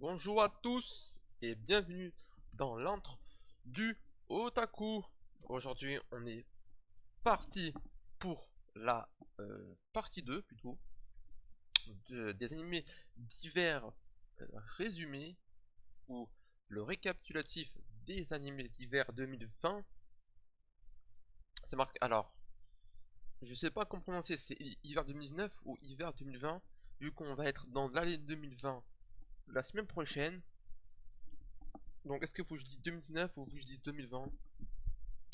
Bonjour à tous et bienvenue dans l'antre du Otaku. Aujourd'hui, on est parti pour la partie 2 plutôt des animés d'hiver résumés ou le récapitulatif des animés d'hiver 2020. C'est marqué. Alors, je sais pas comment prononcer, c'est hiver 2019 ou hiver 2020, vu qu'on va être dans l'année 2020 la semaine prochaine. Donc est-ce qu'il faut que je dise 2019 ou que je dise 2020?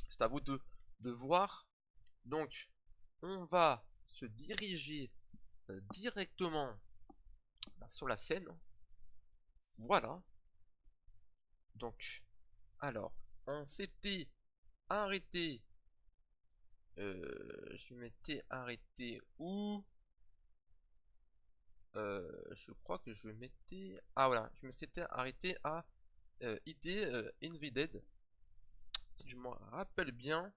C'est à vous de voir. Donc on va se diriger directement sur la scène. Voilà. Donc, alors, on s'était arrêté. Je m'étais arrêté où? Je crois que je m'étais... Ah voilà, je me s'étais arrêté à IT Invaded, si je me rappelle bien.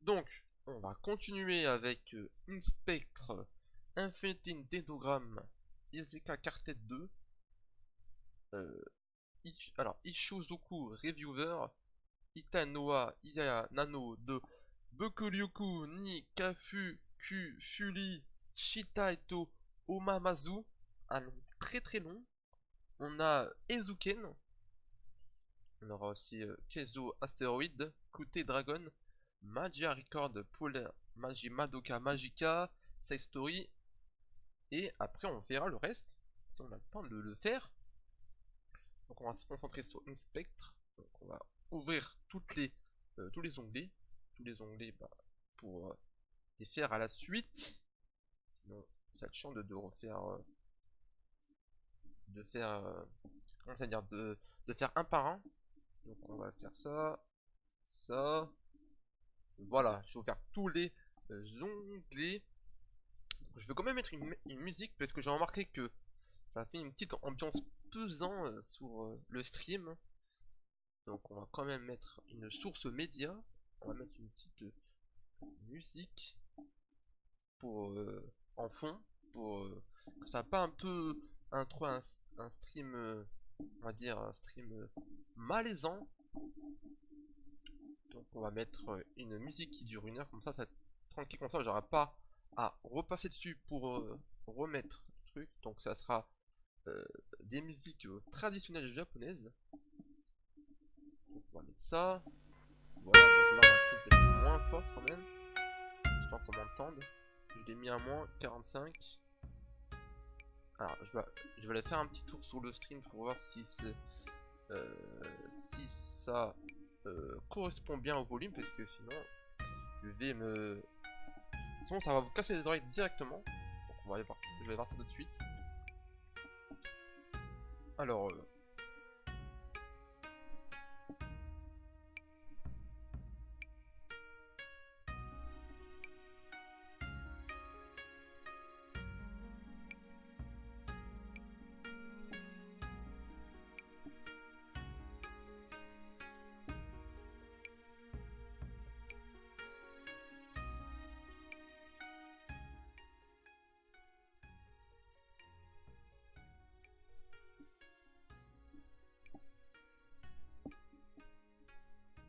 Donc, on va continuer avec Inspectre Infinity Dendrogram Izeka Quartet 2. Alors, Ishizuku Reviewer Itanoa Iya Nano de Bokuryuku ni Kafu Ku Fuli Shitaito Omamazu. Un nom très très long. On a Ezuken. On aura aussi Keizo Asteroid, Kute Dragon, Magia Record, Polar Magi Madoka Magica, Side Story. Et après on verra le reste, si on a le temps de le faire. Donc on va se concentrer sur Inspectre. Donc on va ouvrir tous les onglets. Tous les onglets pour les faire à la suite. Sinon ça te chante de refaire... de faire... comment ça dire de faire un par un. Donc on va faire ça. Ça. Voilà, je vais vous faire tous les onglets. Je vais quand même mettre une musique parce que j'ai remarqué que ça fait une petite ambiance pesant sur le stream. Donc on va quand même mettre une source média. On va mettre une petite musique pour en fond pour que ça pas un peu un stream on va dire un stream malaisant. Donc on va mettre une musique qui dure 1 heure, comme ça tranquille, comme ça j'aurai pas à repasser dessus pour remettre le truc. Donc ça sera des musiques traditionnelles japonaises. Donc on va mettre ça. Voilà, donc là on va stream peut-être moins fort quand même, histoire qu'on m'entende. Je l'ai mis à moins 45. Alors je vais aller faire un petit tour sur le stream pour voir si ça correspond bien au volume, parce que sinon je vais me... Sinon ça va vous casser les oreilles directement. Donc on va aller voir, je vais voir ça tout de suite. Alors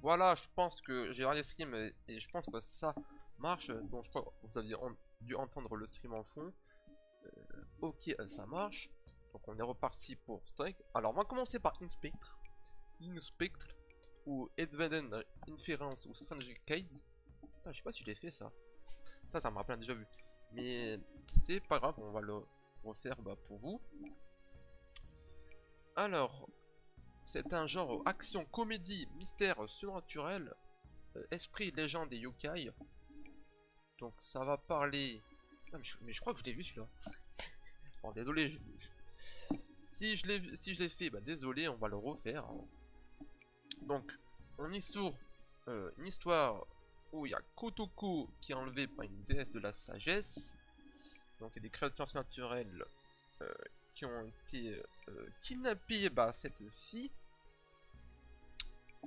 voilà, je pense que j'ai regardé le stream et je pense que ça marche. Donc je crois que vous avez dû entendre le stream en fond. Ok, ça marche. Donc on est reparti pour Strike. Alors on va commencer par Inspectre. Inspectre ou Advanced Inference ou Strange Case. Putain, je sais pas si je l'ai fait ça. Ça me rappelle déjà vu. Mais c'est pas grave, on va le refaire pour vous. Alors, c'est un genre action, comédie, mystère, surnaturel, esprit, légende et yokai. Donc ça va parler... Non, mais je crois que je l'ai vu celui-là. Bon, désolé, si je l'ai fait, désolé, on va le refaire. Donc, on y sur une histoire où il y a Kotoko qui est enlevé par une déesse de la sagesse. Donc il y a des créatures surnaturelles qui ont été kidnappées cette fille.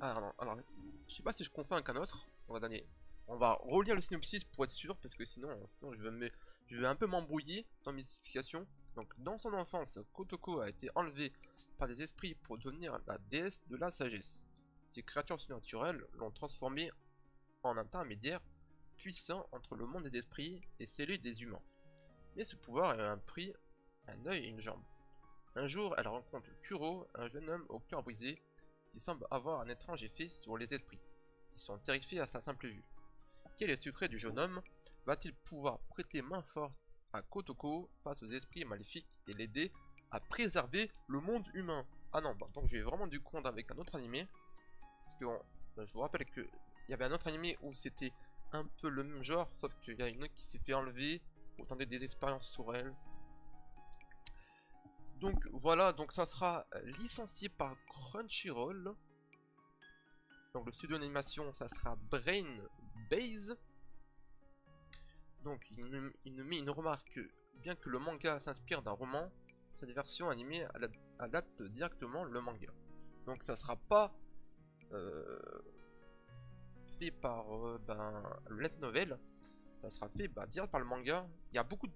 Alors, je sais pas si je confonds avec un autre. On va relire le synopsis pour être sûr, parce que sinon je vais un peu m'embrouiller dans mes explications. Donc dans son enfance, Kotoko a été enlevé par des esprits pour devenir la déesse de la sagesse. Ces créatures surnaturelles l'ont transformé en intermédiaire puissant entre le monde des esprits et celui des humains. Mais ce pouvoir a un prix, un œil et une jambe. Un jour, elle rencontre Kuro, un jeune homme au cœur brisé, qui semble avoir un étrange effet sur les esprits. Ils sont terrifiés à sa simple vue. Quel est le secret du jeune homme? Va-t-il pouvoir prêter main forte à Kotoko face aux esprits maléfiques et l'aider à préserver le monde humain? Ah non, bah, donc j'ai vraiment du compte avec un autre animé. Parce que je vous rappelle qu'il y avait un autre animé où c'était un peu le même genre, sauf qu'il y a une autre qui s'est fait enlever pour tenter des expériences sur elle. Donc voilà, donc ça sera licencié par Crunchyroll. Donc le studio d'animation, ça sera Brain Base. Donc il nous met une remarque que, bien que le manga s'inspire d'un roman, cette version animée adapte directement le manga. Donc ça sera pas fait par le light novel, ça sera fait direct par le manga. Il y a beaucoup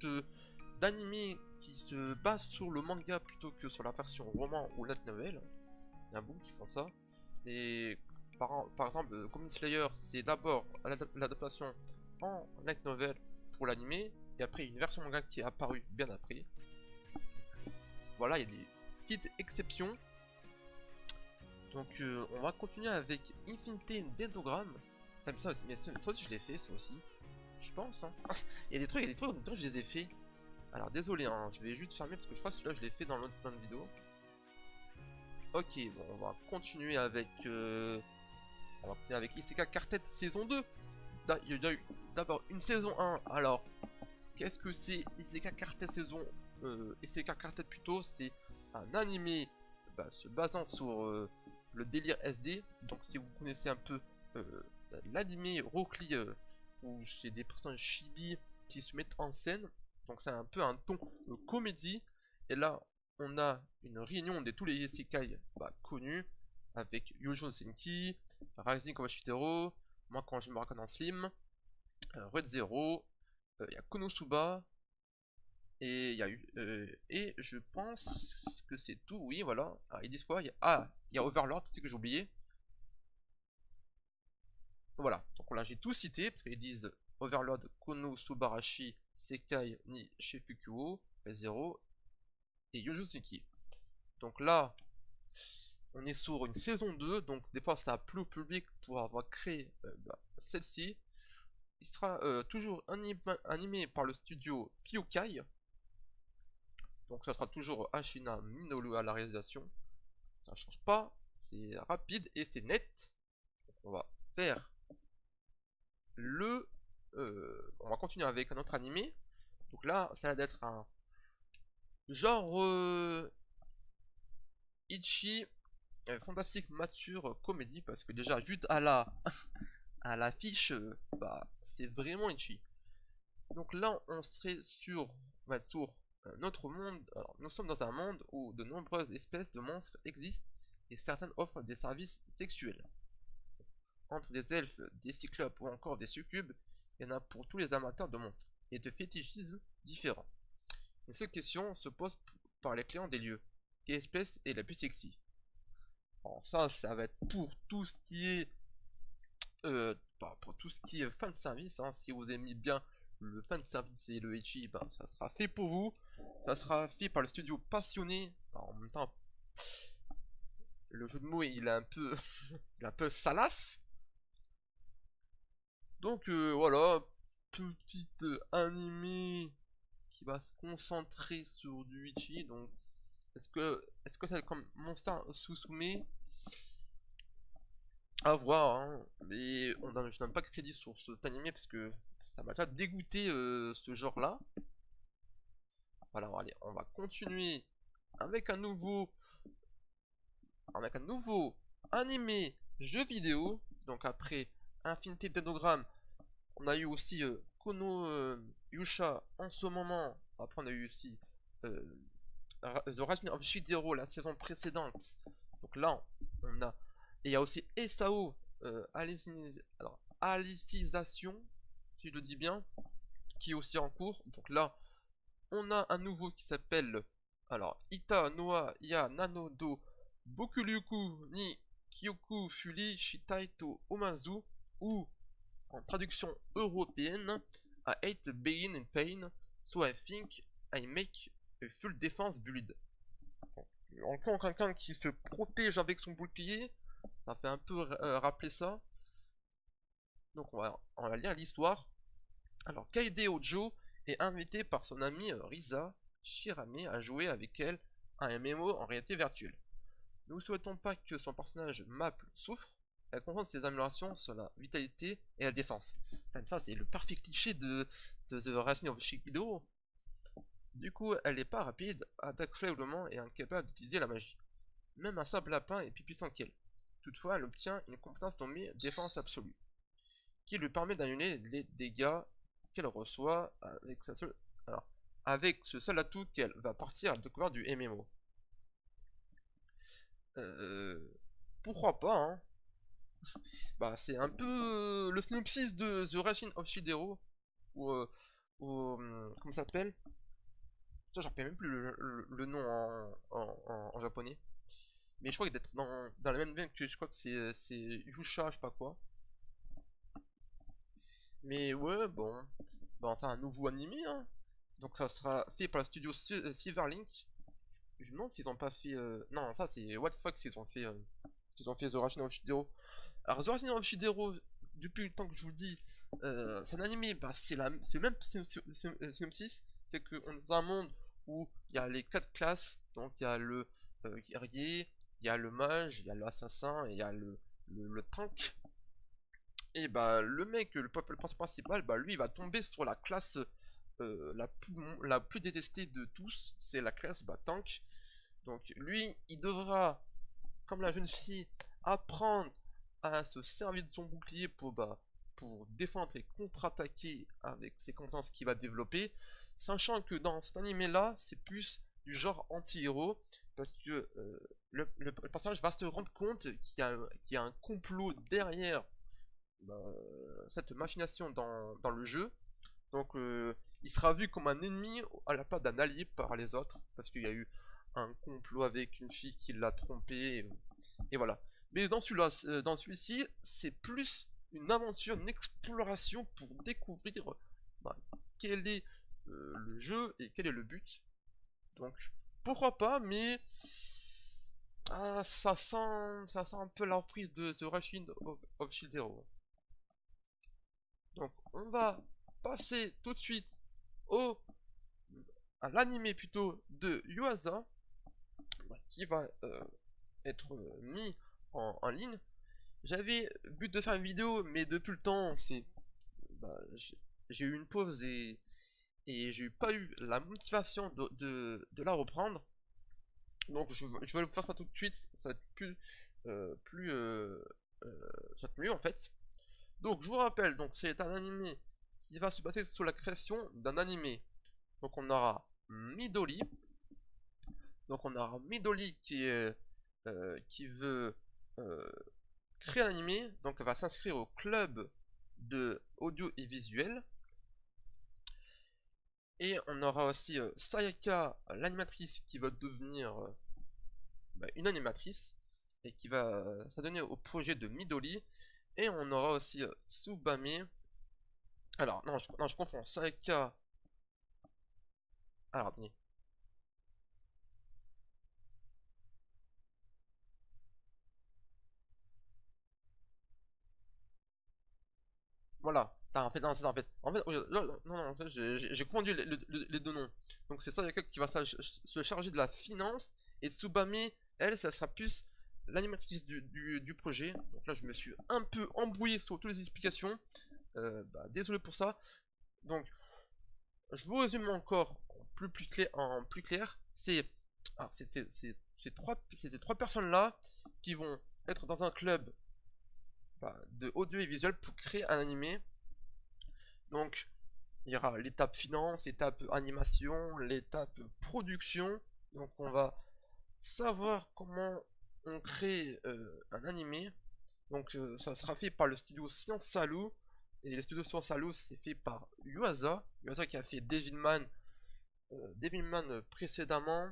d'animés qui se basent sur le manga plutôt que sur la version roman ou light novel. Il y en a beaucoup qui font ça. Et par exemple, Goblin Slayer, c'est d'abord l'adaptation en light novel pour l'animé, et après une version manga qui est apparue bien après. Voilà, il y a des petites exceptions. Donc on va continuer avec Infinity Dendrogram. T'as vu ça aussi, mais ça aussi je l'ai fait, ça aussi. Je pense, hein. Il y a des trucs, je les ai fait. Alors désolé, hein, je vais juste fermer parce que je crois que celui-là je l'ai fait dans l'autre vidéo. Ok, bon, on va continuer avec Isekai Quartet saison 2. Il y a eu d'abord une saison 1. Alors, qu'est-ce que c'est Isekai Quartet saison Isekai Quartet plutôt, c'est un animé se basant sur le délire SD. Donc si vous connaissez un peu l'animé Rockly, où c'est des personnages chibi qui se mettent en scène. Donc c'est un peu un ton comédie. Et là, on a une réunion de tous les isekai connus, avec Yojo Senki, Rising of Ashitaro, Moi quand je me raconte en Slim, Red Zero, il y a Konosuba, et il y a eu et je pense que c'est tout. Oui, voilà. Ils disent quoi? Il y a Overlord, c'est que j'ai oublié. Voilà, donc là j'ai tout cité parce qu'ils disent Overlord, Konosubarashi, Sekai ni Shifukuo, Zero et Yojo Senki. Donc là, on est sur une saison 2, donc des fois ça a plu au public pour avoir créé celle-ci. Il sera toujours animé par le studio Pyukai. Donc ça sera toujours Ashina Minoru à la réalisation. Ça change pas, c'est rapide et c'est net. Donc on va faire on va continuer avec un autre animé. Donc là, ça va être un genre Ichi fantastique mature comédie, parce que déjà juste à l'affiche, c'est vraiment Ichi. Donc là, on va être sur notre monde. Alors, nous sommes dans un monde où de nombreuses espèces de monstres existent et certaines offrent des services sexuels. Entre des elfes, des cyclopes ou encore des succubes, il y en a pour tous les amateurs de monstres et de fétichismes différents. Une seule question se pose par les clients des lieux. Quelle espèce est la plus sexy? Alors ça va être pour tout ce qui est fan service, hein. Si vous aimez bien le fan service et le ecchi, ça sera fait pour vous. Ça sera fait par le studio passionné. Alors, en même temps, le jeu de mots il est un peu il est un peu salace. Donc voilà, petit animé qui va se concentrer sur du ecchi. Donc est-ce que ça comme Monster Susume? À voir, hein. Mais je donne pas de crédit sur cet animé parce que ça m'a déjà dégoûté ce genre là. Voilà, allez, on va continuer avec un nouveau animé jeu vidéo. Donc après Infinity Dendrogram, on a eu aussi Kono Yusha en ce moment. Après on a eu aussi The Rising of Shidero la saison précédente. Donc là on a, et il y a aussi Esao Alicisation, si je le dis bien, qui est aussi en cours. Donc là on a un nouveau qui s'appelle, alors, Ita Noa Ya Nanodo Bokuryuku ni Kyoku Furi Shitai to Omazu, ou en traduction européenne, I hate being in pain, so I think I make a full defense build. Encore quelqu'un qui se protège avec son bouclier, ça fait un peu rappeler ça. Donc on va lire l'histoire. Alors Kaide Ojo est invité par son ami Risa Shirame à jouer avec elle à un MMO en réalité virtuelle. Nous ne souhaitons pas que son personnage Maple souffre. Elle concentre ses améliorations sur la vitalité et la défense. Ça, c'est le parfait cliché de The Rising of Shikido. Du coup, elle n'est pas rapide, attaque faiblement et incapable d'utiliser la magie. Même un simple lapin est plus puissant qu'elle. Toutefois, elle obtient une compétence nommée défense absolue, qui lui permet d'annuler les dégâts qu'elle reçoit avec ce seul atout qu'elle va partir à la découverte du MMO. Pourquoi pas, hein. Bah, c'est un peu le synopsis de The Rising of Shidero, ou comment ça s'appelle? J'en rappelle même plus le nom en japonais. Mais je crois que d'être dans la même veine que je crois que c'est Yusha, je sais pas quoi. Mais ouais, bon. Bon, c'est un nouveau animé, hein. Donc ça sera fait par le studio Silverlink. Je me demande s'ils ont pas fait. Non, ça c'est What the fuck s'ils ont fait. Ils ont fait The Rising of Shidero. Alors The Rising of Shidero, depuis le temps que je vous le dis, c'est un animé, bah, c'est le même synopsis. C'est qu'on est dans un monde où il y a les 4 classes. Donc il y a le guerrier, il y a le mage, il y a l'assassin et il y a le tank. Et bah le mec, le personnage principal, bah lui il va tomber sur la classe la plus détestée de tous, c'est la classe tank. Donc lui, il devra, comme la jeune fille, apprendre à se servir de son bouclier pour défendre et contre-attaquer avec ses compétences qu'il va développer, sachant que dans cet animé là, c'est plus du genre anti-héros, parce que le personnage va se rendre compte qu'il y a un complot derrière cette machination dans le jeu. Donc il sera vu comme un ennemi à la place d'un allié par les autres, parce qu'il y a eu un complot avec une fille qui l'a trompé, et voilà. Mais dans celui-ci, c'est plus une aventure, une exploration pour découvrir quel est le jeu et quel est le but. Donc pourquoi pas, mais ça sent un peu la reprise de The Rising of Shield Zero. Donc on va passer tout de suite à l'animé plutôt de Yuasa, qui va être mis en ligne. J'avais but de faire une vidéo, mais depuis le temps, j'ai eu une pause et j'ai pas eu la motivation de la reprendre. Donc je vais vous faire ça tout de suite, ça va être ça va être mieux en fait. Donc je vous rappelle, donc c'est un animé qui va se baser sur la création d'un animé. Donc on aura Midori. Donc on aura Midori qui veut créer un animé. Donc elle va s'inscrire au club de audio et visuel. Et on aura aussi Sayaka, l'animatrice, qui va devenir une animatrice et qui va s'adonner au projet de Midori. Et on aura aussi Tsubame. Alors, non, je confonds. Sayaka. Alors, attendez. Voilà. En fait, non, c'est en fait. En fait, j'ai confondu les deux noms. Donc, c'est Sayaka qui va se charger de la finance. Et Tsubame, elle, ça sera plus l'animatrice du projet. Donc là, je me suis un peu embrouillé sur toutes les explications. Désolé pour ça. Donc, je vous résume encore en plus clair. C'est ces trois personnes-là qui vont être dans un club de audio et visuel pour créer un animé. Donc, il y aura l'étape finance, l'étape animation, l'étape production. Donc, on va savoir comment on crée un animé. Donc, ça sera fait par le studio Science Salou. Et le studio Science Salou, c'est fait par Yuasa. Yuasa qui a fait Devilman Devilman précédemment,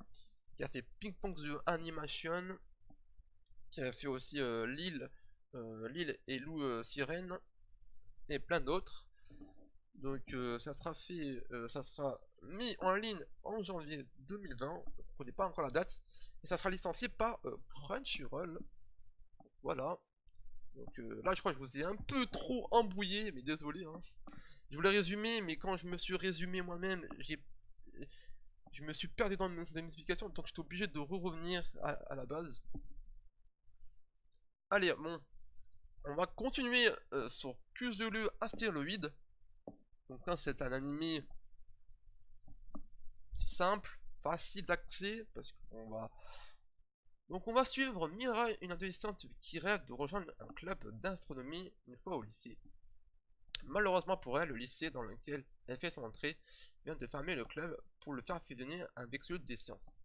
qui a fait Ping Pong The Animation, qui a fait aussi Lille et Lou Sirène, et plein d'autres. Donc ça sera mis en ligne en janvier 2020, on ne connaît pas encore la date, et ça sera licencié par Crunchyroll. Voilà. Donc là je crois que je vous ai un peu trop embrouillé, mais désolé, hein. Je voulais résumer, mais quand je me suis résumé moi-même, je me suis perdu dans mes explications, donc j'étais obligé de revenir à la base. Allez, bon, on va continuer sur Cthulhu Astéroïde. Donc là c'est un animé simple, facile d'accès, parce qu'on va... Donc on va suivre Mira, une adolescente qui rêve de rejoindre un club d'astronomie une fois au lycée. Malheureusement pour elle, le lycée dans lequel elle fait son entrée vient de fermer le club pour le faire fusionner avec celui des sciences.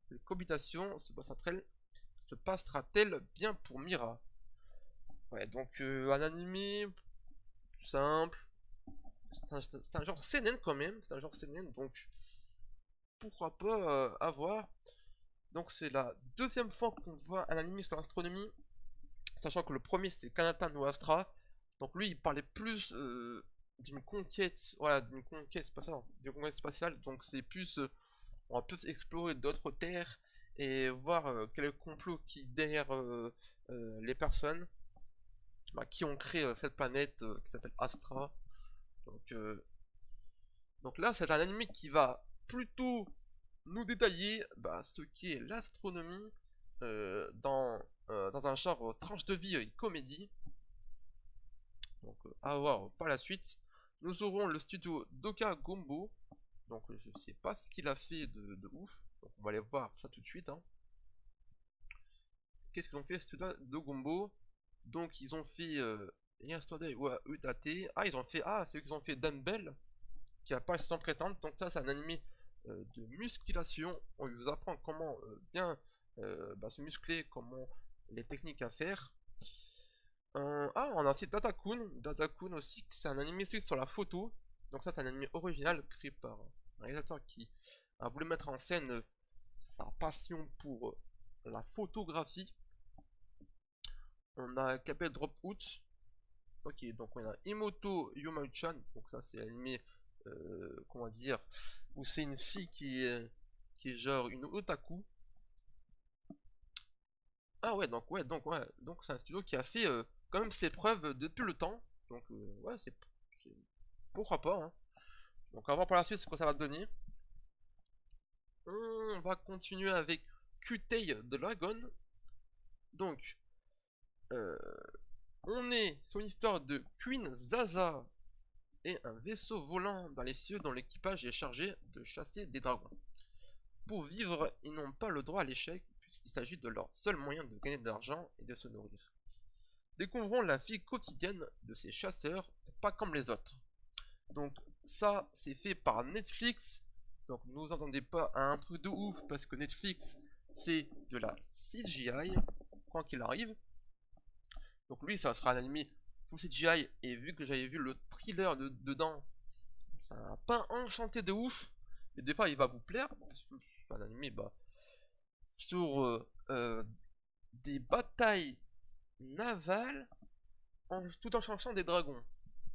Cette cohabitation se passera-t-elle bien pour Mira? Ouais, donc un animé simple, c'est un genre seinen quand même, c'est un genre seinen, donc pourquoi pas avoir. Donc c'est la deuxième fois qu'on voit un animé sur l'astronomie, sachant que le premier c'est Kanata no Astra. Donc lui il parlait plus d'une conquête, voilà, d'une conquête spatiale, donc c'est plus, on va plus explorer d'autres terres et voir quel est le complot qui derrière les personnes qui ont créé cette planète qui s'appelle Astra. Donc, donc là c'est un anime qui va plutôt nous détailler ce qui est l'astronomie dans un genre tranche de vie et comédie. Donc à voir par la suite. Nous aurons le studio Doka Gombo. Donc je sais pas ce qu'il a fait de ouf. Donc on va aller voir ça tout de suite, hein. Qu'est-ce qu'ils ont fait ce studio de Gombo? Donc ils ont fait Yesterday ou UTAT. Ah ils ont fait, c'est eux qui ont fait Dumbbell, qui a pas la saison précédente. Donc ça c'est un animé de musculation. On vous apprend comment bien se muscler, comment les techniques à faire. On a aussi Datakun aussi, c'est un animé sur la photo. Donc ça c'est un animé original créé par un réalisateur qui a voulu mettre en scène sa passion pour la photographie. On a Capel Dropout. Ok, donc on a Imoto Yomauchan. Donc ça c'est l'animé, comment dire, où c'est une fille qui est genre une otaku. Ah ouais, donc c'est un studio qui a fait quand même ses preuves depuis le temps. Donc ouais, pourquoi pas, hein. Donc on va voir par la suite ce que ça va donner. On va continuer avec Qtei de Dragon. Donc on est sur une histoire de Queen Zaza et un vaisseau volant dans les cieux dont l'équipage est chargé de chasser des dragons. Pour vivre, ils n'ont pas le droit à l'échec puisqu'il s'agit de leur seul moyen de gagner de l'argent et de se nourrir. Découvrons la vie quotidienne de ces chasseurs, pas comme les autres. Donc ça, c'est fait par Netflix. Donc ne vous entendez pas à un truc de ouf parce que Netflix, c'est de la CGI, quoi qu'il arrive. Donc lui, ça sera un anime full CGI, et vu que j'avais vu le thriller dedans, ça m'a pas enchanté de ouf. Mais des fois, il va vous plaire, parce que c'est un anime sur des batailles navales tout en cherchant des dragons.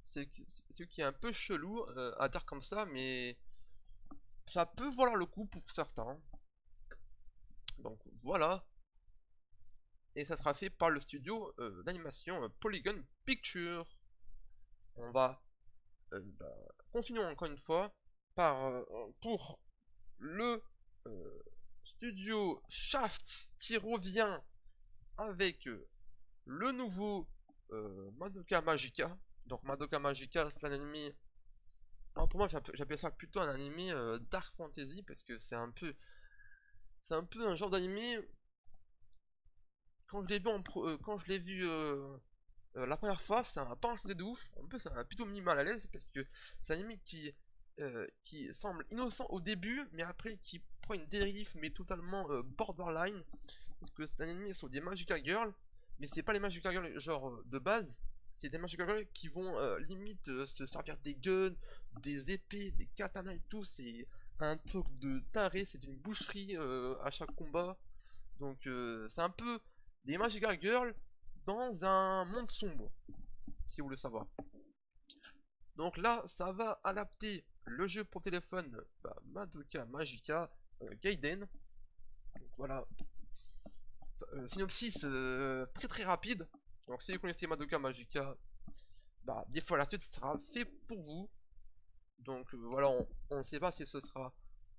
C'est ce qui est un peu chelou à dire comme ça, mais ça peut valoir le coup pour certains. Donc voilà. Et ça sera fait par le studio d'animation Polygon Pictures. On va continuer encore une fois pour le studio Shaft qui revient avec le nouveau Madoka Magica. Donc Madoka Magica, c'est un anime. Alors pour moi, j'appelle ça plutôt un anime dark fantasy parce que c'est un peu un genre d'anime. Quand je l'ai vu la première fois, ça m'a pas enchanté de ouf. En plus, ça m'a plutôt mis mal à l'aise parce que c'est un anime qui semble innocent au début, mais après qui prend une dérive, mais totalement borderline. Parce que c'est un anime sur des Magica Girls, mais c'est pas les Magica Girls genre de base. C'est des Magica Girls qui vont limite se servir des guns, des épées, des katanas et tout. C'est un truc de taré, c'est une boucherie à chaque combat. Donc c'est un peu des Magical Girls dans un monde sombre, si vous voulez savoir. Donc là, ça va adapter le jeu pour téléphone Madoka Magica Gaiden. Donc voilà, synopsis très très rapide. Donc si vous connaissez Madoka Magica, des fois la suite sera fait pour vous. Donc voilà, on ne sait pas si ce sera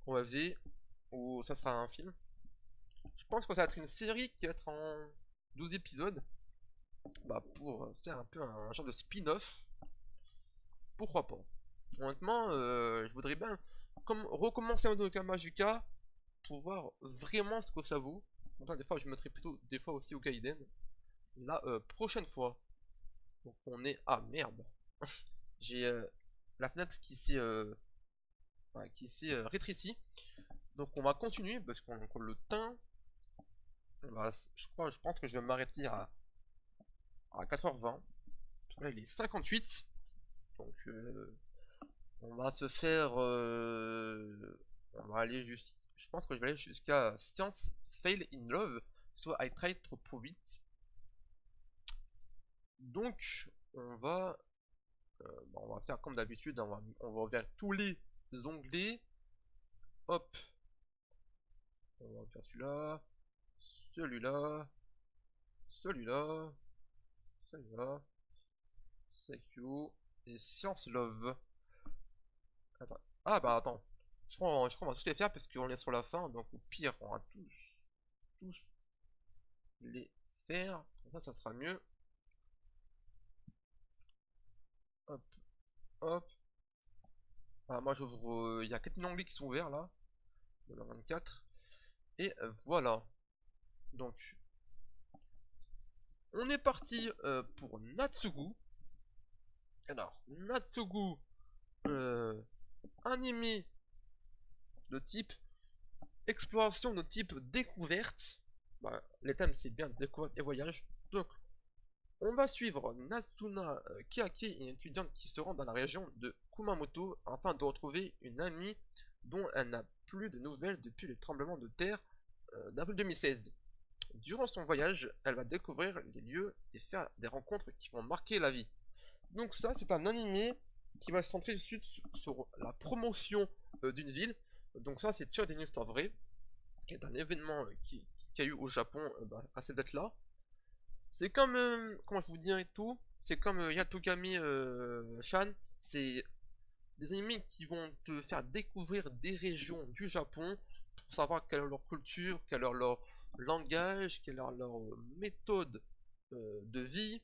en OAV ou ça sera un film. Je pense que ça va être une série qui va être en 12 épisodes. Pour faire un peu un genre de spin-off. Pourquoi pas. Honnêtement, je voudrais bien recommencer Madoka Magica pour voir vraiment ce que ça vaut. Donc, des fois, je mettrai plutôt des fois aussi au Gaiden. La prochaine fois. Donc on est... Ah merde. J'ai la fenêtre qui s'est rétrécie. Donc on va continuer parce qu'on a encore le temps. Je pense que je vais m'arrêter à 4h20. Parce que là il est 58. Donc on va se faire... on va aller juste... Je pense que je vais aller jusqu'à Science Fail in Love. Soit I Try to Prove It. Donc on va faire comme d'habitude. On va ouvrir tous les onglets. Hop. On va faire celui-là. Celui-là. Celui-là. Celui-là. Sekio. Et Science Love. Attends. Ah bah attends. Je crois qu'on va tous les faire parce qu'on est sur la fin. Donc au pire, on va tous les faire. Comme ça sera mieux. Hop. Hop. Ah, moi j'ouvre. Il y a 4000 onglets qui sont ouverts là. De la 24. Et voilà. Donc. On est parti pour Natsugu. Alors, Natsugu. Animé de type exploration, de type découverte. Les thèmes c'est bien découverte et voyage. Donc on va suivre Nasuna Kiaki, une étudiante qui se rend dans la région de Kumamoto afin de retrouver une amie dont elle n'a plus de nouvelles depuis le tremblement de terre d'avril 2016. Durant son voyage, elle va découvrir les lieux et faire des rencontres qui vont marquer la vie. Donc ça c'est un animé qui va se centrer sur la promotion d'une ville. Donc ça c'est tiré d'une histoire vraie et d'un événement qui a eu au Japon à cette date là. C'est comme, comment je vous dirais tout, c'est comme Yatogami Shan, c'est des animés qui vont te faire découvrir des régions du Japon pour savoir quelle est leur culture, quel est leur langage, quelle est leur méthode de vie,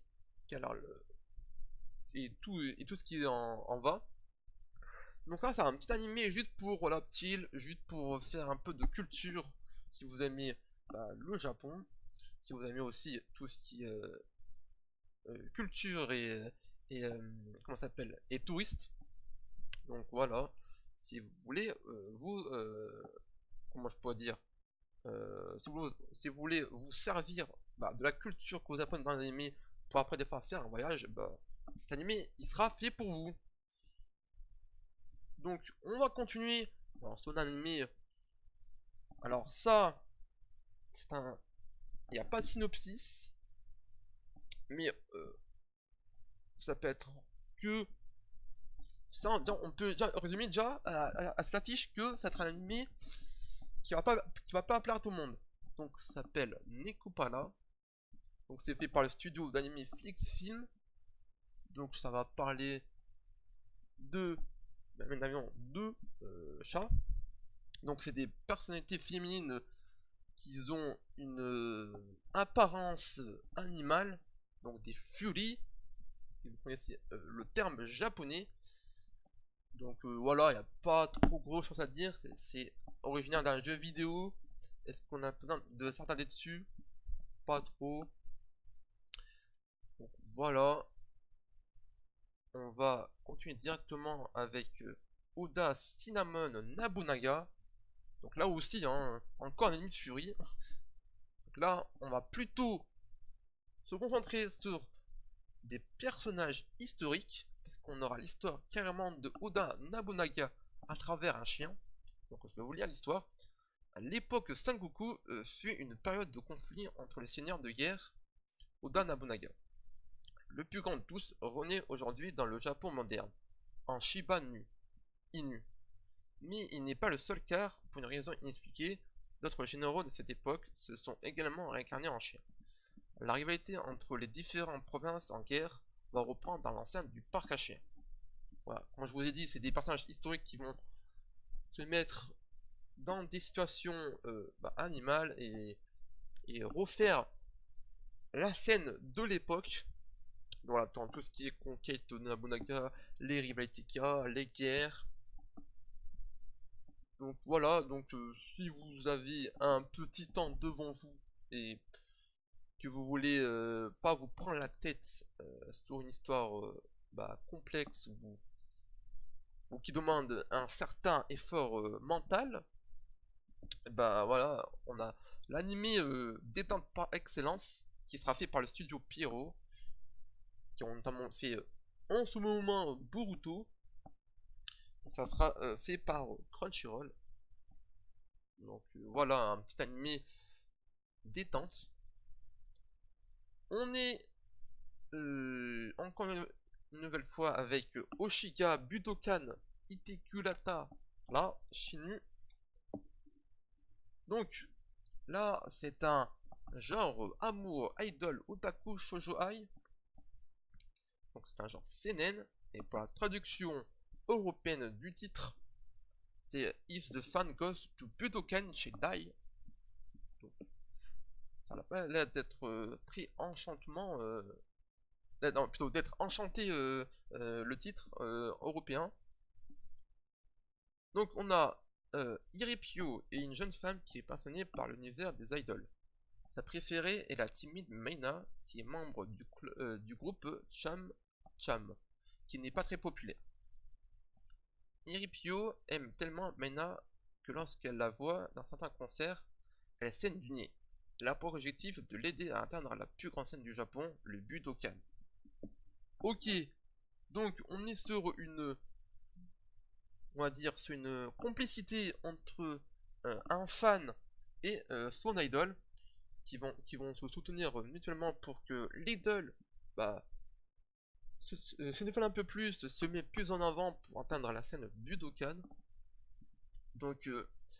quelle est et tout ce qui en va. Donc là, c'est un petit animé juste pour la petite, juste pour faire un peu de culture, si vous aimez le Japon, si vous aimez aussi tout ce qui est culture et comment ça s'appelle, et touriste. Donc voilà, si vous voulez comment je pourrais dire, si vous voulez vous servir de la culture que vous apprenez dans l'animé pour après des fois faire un voyage, cet animé il sera fait pour vous. Donc on va continuer dans son animé. Alors ça, c'est un... Il n'y a pas de synopsis, mais ça peut être que... Ça, on peut déjà résumer déjà à cette affiche que ça sera un animé qui va pas plaire à tout le monde. Donc ça s'appelle Nekopala. Donc c'est fait par le studio d'animé Flix Film. Donc ça va parler de... deux chats. Donc c'est des personnalités féminines qui ont une apparence animale, donc des furies, si vous connaissez le terme japonais. Donc voilà, il n'y a pas trop gros chose à dire, c'est originaire d'un jeu vidéo. Est-ce qu'on a besoin de s'attarder dessus? Pas trop. Donc voilà, on va continuer directement avec Oda Cinnamon Nabunaga. Donc là aussi, hein, encore un ennemi de furie. Donc là, on va plutôt se concentrer sur des personnages historiques, parce qu'on aura l'histoire carrément de Oda Nobunaga à travers un chien. Donc je vais vous lire l'histoire. L'époque Sengoku fut une période de conflit entre les seigneurs de guerre Oda Nobunaga. Le plus grand de tous renaît aujourd'hui dans le Japon moderne, en Shiba Inu. Mais il n'est pas le seul car, pour une raison inexpliquée, d'autres généraux de cette époque se sont également réincarnés en chiens. La rivalité entre les différentes provinces en guerre va reprendre dans l'enceinte du parc à chiens. Voilà, comme je vous ai dit, c'est des personnages historiques qui vont se mettre dans des situations animales et refaire la scène de l'époque. Voilà, dans tout ce qui est conquête de Nobunaga, les rivalités qu'il y a, les guerres. Donc voilà, si vous avez un petit temps devant vous et que vous voulez pas vous prendre la tête sur une histoire complexe ou qui demande un certain effort mental, bah voilà, on a l'animé détente par excellence qui sera fait par le studio Pierrot, qui ont notamment fait en ce moment Boruto. Ça sera fait par Crunchyroll. Donc voilà, un petit animé détente. On est encore une nouvelle fois avec Oshiga Budokan Itekurata là, Shinu. Donc là, c'est un genre amour, idol, otaku, shoujo ai. Donc c'est un genre seinen. Et pour la traduction européenne du titre, c'est If the fan goes to Budokan Shidai. Ça n'a pas l'air d'être très enchantement. Non, plutôt d'être enchanté le titre européen. Donc on a Iripio et une jeune femme qui est passionnée par l'univers des idoles. Sa préférée est la timide Meina, qui est membre du groupe Cham Cham, qui n'est pas très populaire. Iripio aime tellement Meina que lorsqu'elle la voit dans certains concerts, elle saigne du nez. Elle a pour objectif de l'aider à atteindre la plus grande scène du Japon, le Budokan. Ok, donc on est sur on va dire, sur une complicité entre un fan et son idol qui vont se soutenir mutuellement pour que l'idole se dévoile un peu plus, se met plus en avant pour atteindre la scène Budokan. Donc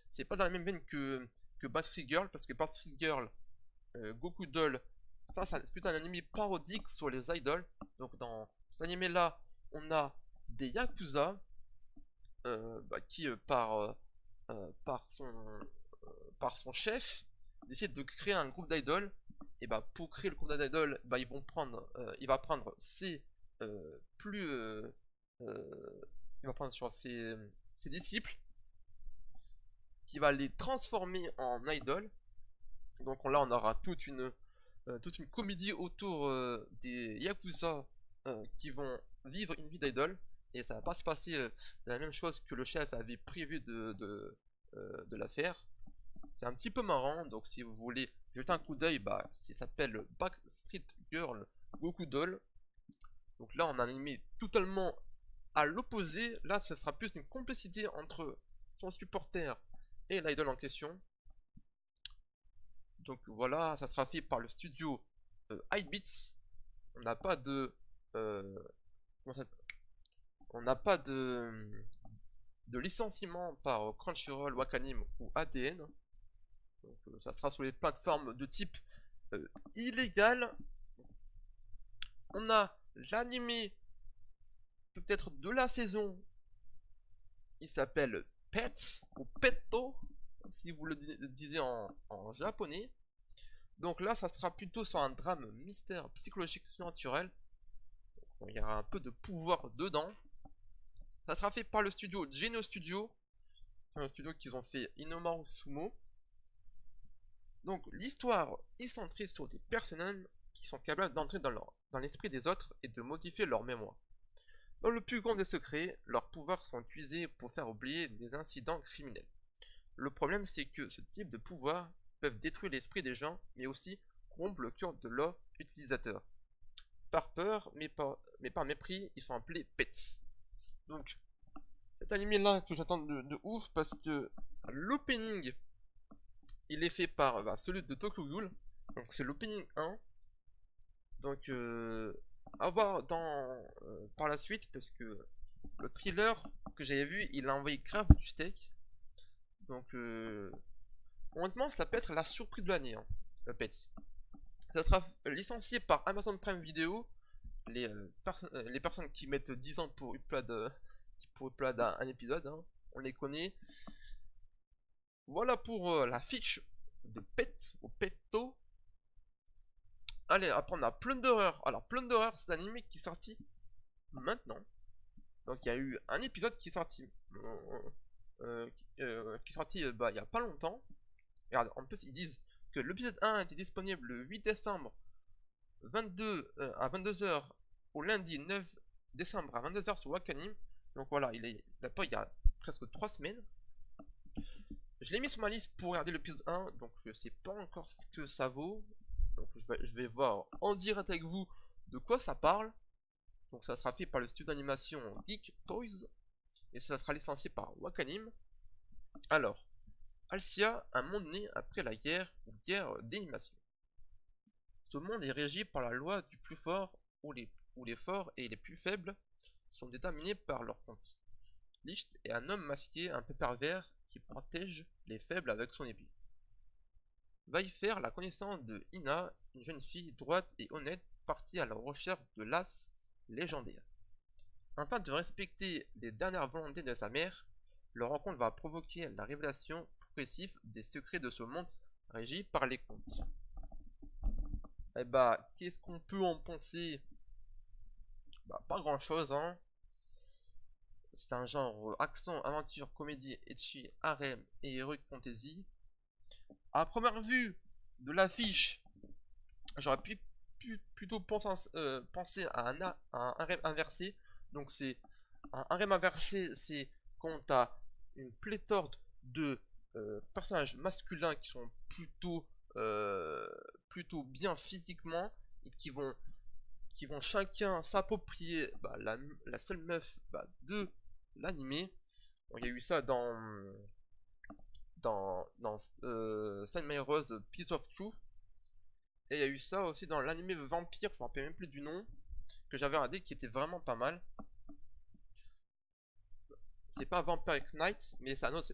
c'est pas dans la même veine que Bastard Girl, parce que Bastard Girl, Goku Doll, ça c'est plutôt un anime parodique sur les idoles. Donc dans cet anime là, on a des Yakuza qui par son chef décide de créer un groupe d'idoles. Et pour créer le groupe d'idoles, il va prendre ses plus il va prendre sur ses disciples, qui va les transformer en idoles. Donc là on aura toute une comédie autour des Yakuza qui vont vivre une vie d'idole. Et ça va pas se passer de la même chose que le chef avait prévu de la faire. C'est un petit peu marrant, donc si vous voulez jeter un coup d'œil, ça s'appelle Backstreet Girl Goku Doll. Donc là on a un anime totalement à l'opposé. Là ce sera plus une complicité entre son supporter et l'idole en question. Donc voilà, ça sera fait par le studio Hypebeats. On n'a pas de licenciement par Crunchyroll, Wakanim ou ADN. Donc ça sera sur les plateformes de type illégal. On a l'animé peut-être de la saison. Il s'appelle Pets ou Petto, si vous le disiez en japonais. Donc là, ça sera plutôt sur un drame mystère psychologique surnaturel. Il y aura un peu de pouvoir dedans. Ça sera fait par le studio Geno Studio, un studio qu'ils ont fait Inomaru Sumo. Donc l'histoire est centrée sur des personnages qui sont capables d'entrer dans l'esprit des autres et de modifier leur mémoire. Dans le plus grand des secrets, leurs pouvoirs sont utilisés pour faire oublier des incidents criminels. Le problème, c'est que ce type de pouvoirs peuvent détruire l'esprit des gens, mais aussi corrompre le cœur de leurs utilisateurs. Par peur, mais par mépris, ils sont appelés pets. Donc, cet animé là que j'attends de ouf parce que l'opening il est fait par celui de Tokyo Ghoul. Donc c'est l'opening 1. Donc à voir par la suite parce que le thriller que j'avais vu il a envoyé grave du steak. Donc honnêtement ça peut être la surprise de l'année hein, le Pets. Ça sera licencié par Amazon Prime Video. Les personnes qui mettent 10 ans pour upload un épisode, hein, on les connaît. Voilà pour la fiche de Pet au Petto. Allez, après on a Plunderer. Alors Plunderer c'est un anime qui est sorti maintenant. Donc il y a eu un épisode qui est sorti il y a pas longtemps. Regarde, en plus ils disent que l'épisode 1 était disponible le 8 décembre à 22h au lundi 9 décembre à 22h sur Wakanim. Donc voilà, il y a presque 3 semaines. Je l'ai mis sur ma liste pour regarder l'épisode 1, donc je sais pas encore ce que ça vaut. Donc je vais voir en direct avec vous de quoi ça parle. Donc ça sera fait par le studio d'animation Geek Toys. Et ça sera licencié par Wakanim. Alors, Alcia, un monde né après la guerre ou guerre d'animation. Ce monde est régi par la loi du plus fort, où les forts et les plus faibles sont déterminés par leur compte. Licht est un homme masqué un peu pervers qui protège les faibles avec son épée. Va y faire la connaissance de Ina, une jeune fille droite et honnête partie à la recherche de l'as légendaire. Afin de respecter les dernières volontés de sa mère, leur rencontre va provoquer la révélation progressive des secrets de ce monde régi par les contes. Eh bah, qu'est-ce qu'on peut en penser? Bah, pas grand chose, hein. C'est un genre action, aventure, comédie, ecchi, harem et heroic fantasy. À première vue de l'affiche, j'aurais plutôt penser à un harem inversé. Donc c'est un harem inversé, c'est quand t'as une pléthore de personnages masculins qui sont plutôt bien physiquement et qui vont chacun s'approprier la seule meuf de l'animé. Il y a eu ça dans Saint My Rose Piece of Truth. Et il y a eu ça aussi dans l'animé Vampire, je me rappelle même plus du nom, que j'avais regardé qui était vraiment pas mal. C'est pas Vampire Knights, mais c'est un autre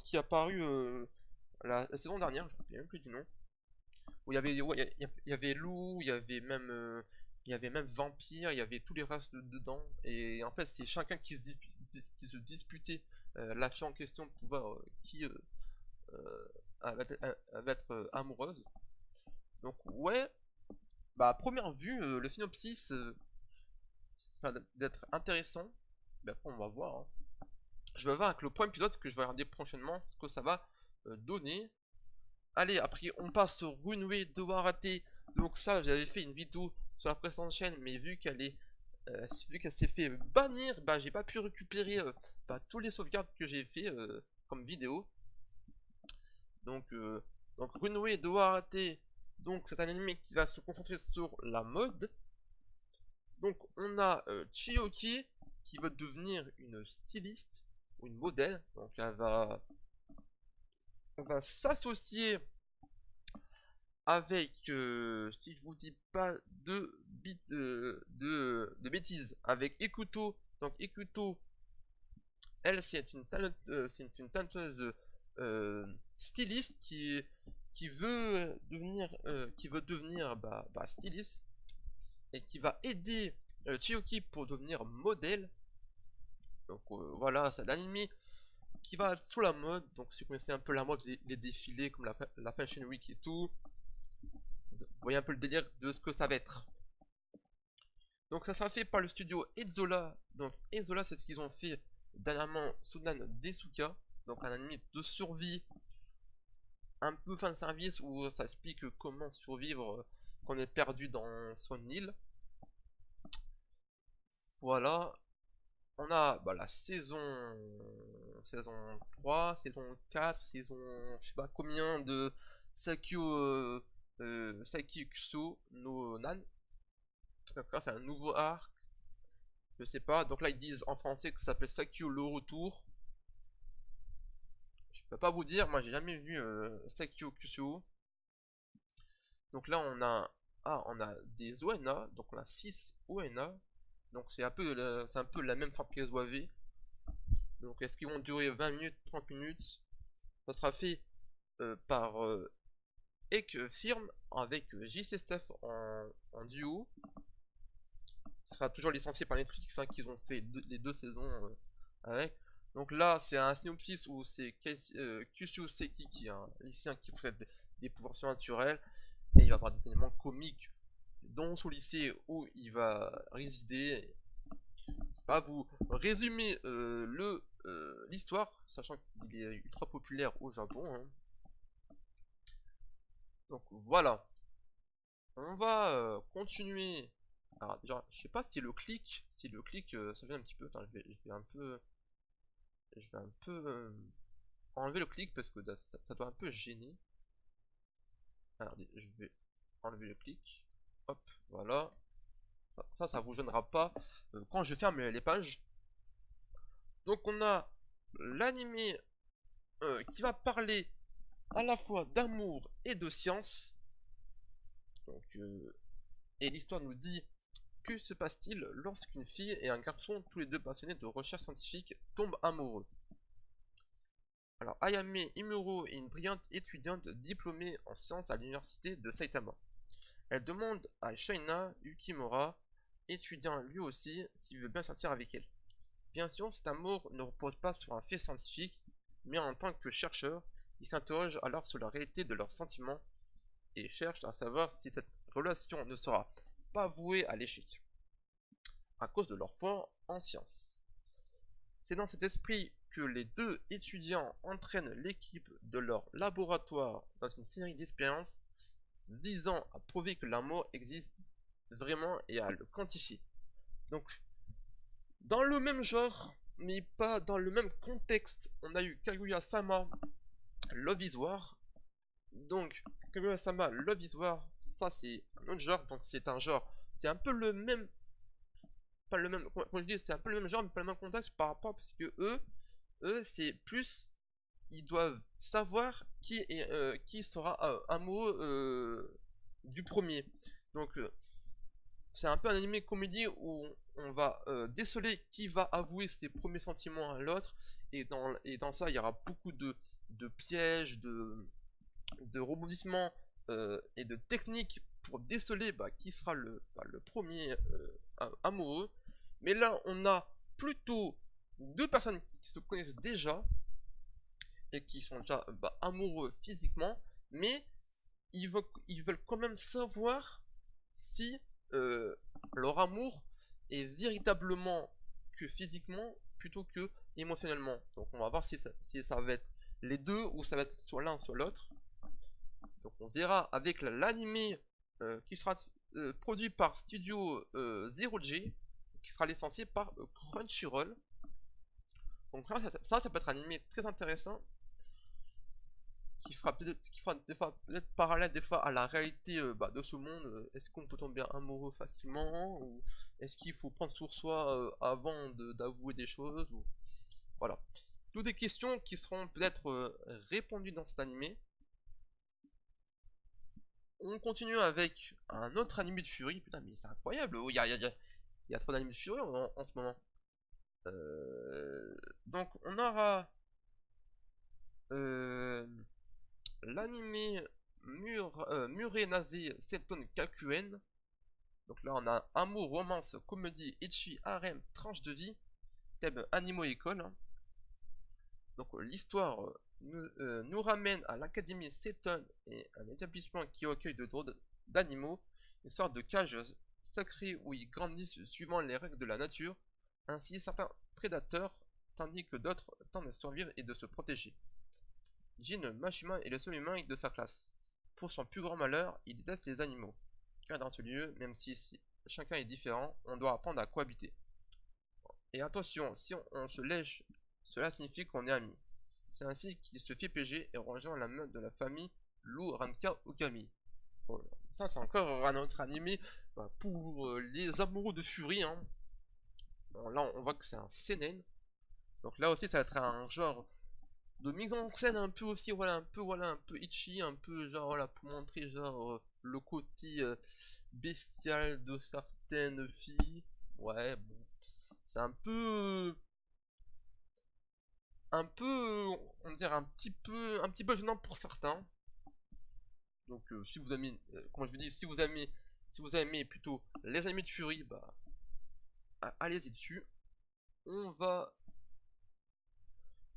qui est apparu la saison dernière, je me rappelle même plus du nom. Où il y avait, ouais, il y avait loup, il y avait même vampire, il y avait tous les races dedans. Et en fait, c'est chacun qui se disputait la fille en question pour voir qui va être amoureuse. Donc ouais, à première vue, le synopsis ça a l'air d'être intéressant. Mais après, on va voir, hein. Je vais voir avec le premier épisode que je vais regarder prochainement ce que ça va donner. Allez, après on passe sur Runway de Warate. Donc ça, j'avais fait une vidéo sur la précédente chaîne, mais vu qu'elle s'est fait bannir, j'ai pas pu récupérer tous les sauvegardes que j'ai fait comme vidéo. Donc Runway de Warate, donc c'est un anime qui va se concentrer sur la mode. Donc on a Chiyoki qui va devenir une styliste ou une modèle. Donc elle va s'associer avec, si je vous dis pas de bêtises, avec Ekuto. Donc Ekuto, elle c'est une talenteuse styliste qui veut devenir styliste et qui va aider Chiyoki pour devenir modèle. Donc voilà, c'est un anime qui va sur la mode. Donc si vous connaissez un peu la mode, les défilés comme la Fashion Week et tout, vous voyez un peu le délire de ce que ça va être. Donc ça sera fait par le studio Ezola. Donc Ezola, c'est ce qu'ils ont fait dernièrement Sunan Desuka. Donc un anime de survie un peu fan service où ça explique comment survivre quand on est perdu dans son île. Voilà. On a la saison 3, saison 4, saison je sais pas combien de Sakyo Kuso no Nan. Donc là c'est un nouveau arc Je sais pas. Donc là, ils disent en français que ça s'appelle Sakyo le retour. Je peux pas vous dire, moi j'ai jamais vu Sakyo Kusuo. Donc là, on a des ONA. Donc on a 6 ONA. Donc c'est un peu la même forme que les OAV. Donc est-ce qu'ils vont durer 20 minutes, 30 minutes? Ça sera fait par Ek Firm avec JC Steph en duo. Il sera toujours licencié par Netflix, hein, qu'ils ont fait les 2 saisons avec. Donc là, c'est un synopsis où c'est Kusio Seki qui est un lycéen qui possède des pouvoirs surnaturels. Et il va avoir des éléments comiques dans son lycée où il va résider. Bah, vous résumer l'histoire, sachant qu'il est ultra populaire au Japon. Hein. Donc voilà. On va continuer. Alors déjà, je sais pas si le clic, ça vient un petit peu. Attends, je vais un peu enlever le clic parce que ça doit un peu gêner. Alors, je vais enlever le clic. Hop, voilà. Ça vous gênera pas quand je ferme les pages. Donc on a l'animé qui va parler à la fois d'amour et de science. Donc, et l'histoire nous dit: que se passe-t-il lorsqu'une fille et un garçon, tous les deux passionnés de recherche scientifique, tombent amoureux? Alors, Ayame Imuro est une brillante étudiante diplômée en sciences à l'université de Saitama. Elle demande à Shaina Yukimura, étudiant lui aussi, s'il veut bien sortir avec elle. Bien sûr, cet amour ne repose pas sur un fait scientifique, mais en tant que chercheur, il s'interroge alors sur la réalité de leurs sentiments et cherche à savoir si cette relation ne sera pas vouée à l'échec, à cause de leur foi en science. C'est dans cet esprit que les deux étudiants entraînent l'équipe de leur laboratoire dans une série d'expériences visant à prouver que l'amour existe vraiment et à le quantifier. Donc, dans le même genre, mais pas dans le même contexte, on a eu Kaguya-sama Love is War. Donc, Kaguya-sama Love is War, ça c'est un autre genre, donc c'est un genre, c'est un peu le même, pas le même, comme je dis, c'est un peu le même genre, mais pas le même contexte par rapport, parce que eux c'est plus, ils doivent savoir qui sera amoureux du premier. Donc, c'est un peu un animé comédie où on va déceler qui va avouer ses premiers sentiments à l'autre, et dans ça il y aura beaucoup de pièges, de rebondissements et de techniques pour déceler qui sera le premier amoureux. Mais là on a plutôt 2 personnes qui se connaissent déjà et qui sont déjà amoureux physiquement, mais ils veulent quand même savoir si leur amour est véritablement que physiquement plutôt que émotionnellement. Donc on va voir si ça va être les deux ou ça va être soit l'un soit l'autre. Donc on verra avec l'animé qui sera produit par Studio 0G, qui sera licencié par Crunchyroll. Donc là, ça peut être un animé très intéressant qui fera des fois peut-être parallèle des fois à la réalité de ce monde. Est-ce qu'on peut tomber amoureux facilement, ou est-ce qu'il faut prendre sur soi avant d'avouer des choses, ou... Voilà. Toutes des questions qui seront peut-être répondues dans cet animé. On continue avec un autre animé de Fury. Putain, mais c'est incroyable. Il y a trop d'animés de Fury en ce moment. Donc on aura l'anime Murenase Seton Kakuen. Donc là on a amour, romance, comédie, ecchi, harem, tranche de vie, thème animaux école. Hein. Donc l'histoire nous ramène à l'académie Seton, et un établissement qui accueille de drôles d'animaux, une sorte de cage sacrée où ils grandissent suivant les règles de la nature. Ainsi certains prédateurs, tandis que d'autres tentent de survivre et de se protéger. Jin Mashima est le seul humain de sa classe. Pour son plus grand malheur, il déteste les animaux. Car dans ce lieu, même si chacun est différent, on doit apprendre à cohabiter. Et attention, si on se lèche, cela signifie qu'on est amis. C'est ainsi qu'il se fait piéger et rejoint la meute de la famille Lou Ranka Okami. Voilà. Ça c'est encore un autre animé pour les amoureux de Fury. Hein. Bon, là, on voit que c'est un seinen. Donc là aussi, ça va être un genre de mise en scène un peu aussi, voilà, un peu itchy, un peu genre, voilà, pour montrer genre le côté bestial de certaines filles. Ouais, bon, c'est on va dire un petit peu gênant pour certains. Donc si vous aimez, comment je vous dis, si vous aimez plutôt les amis de Fury, bah allez-y dessus. On va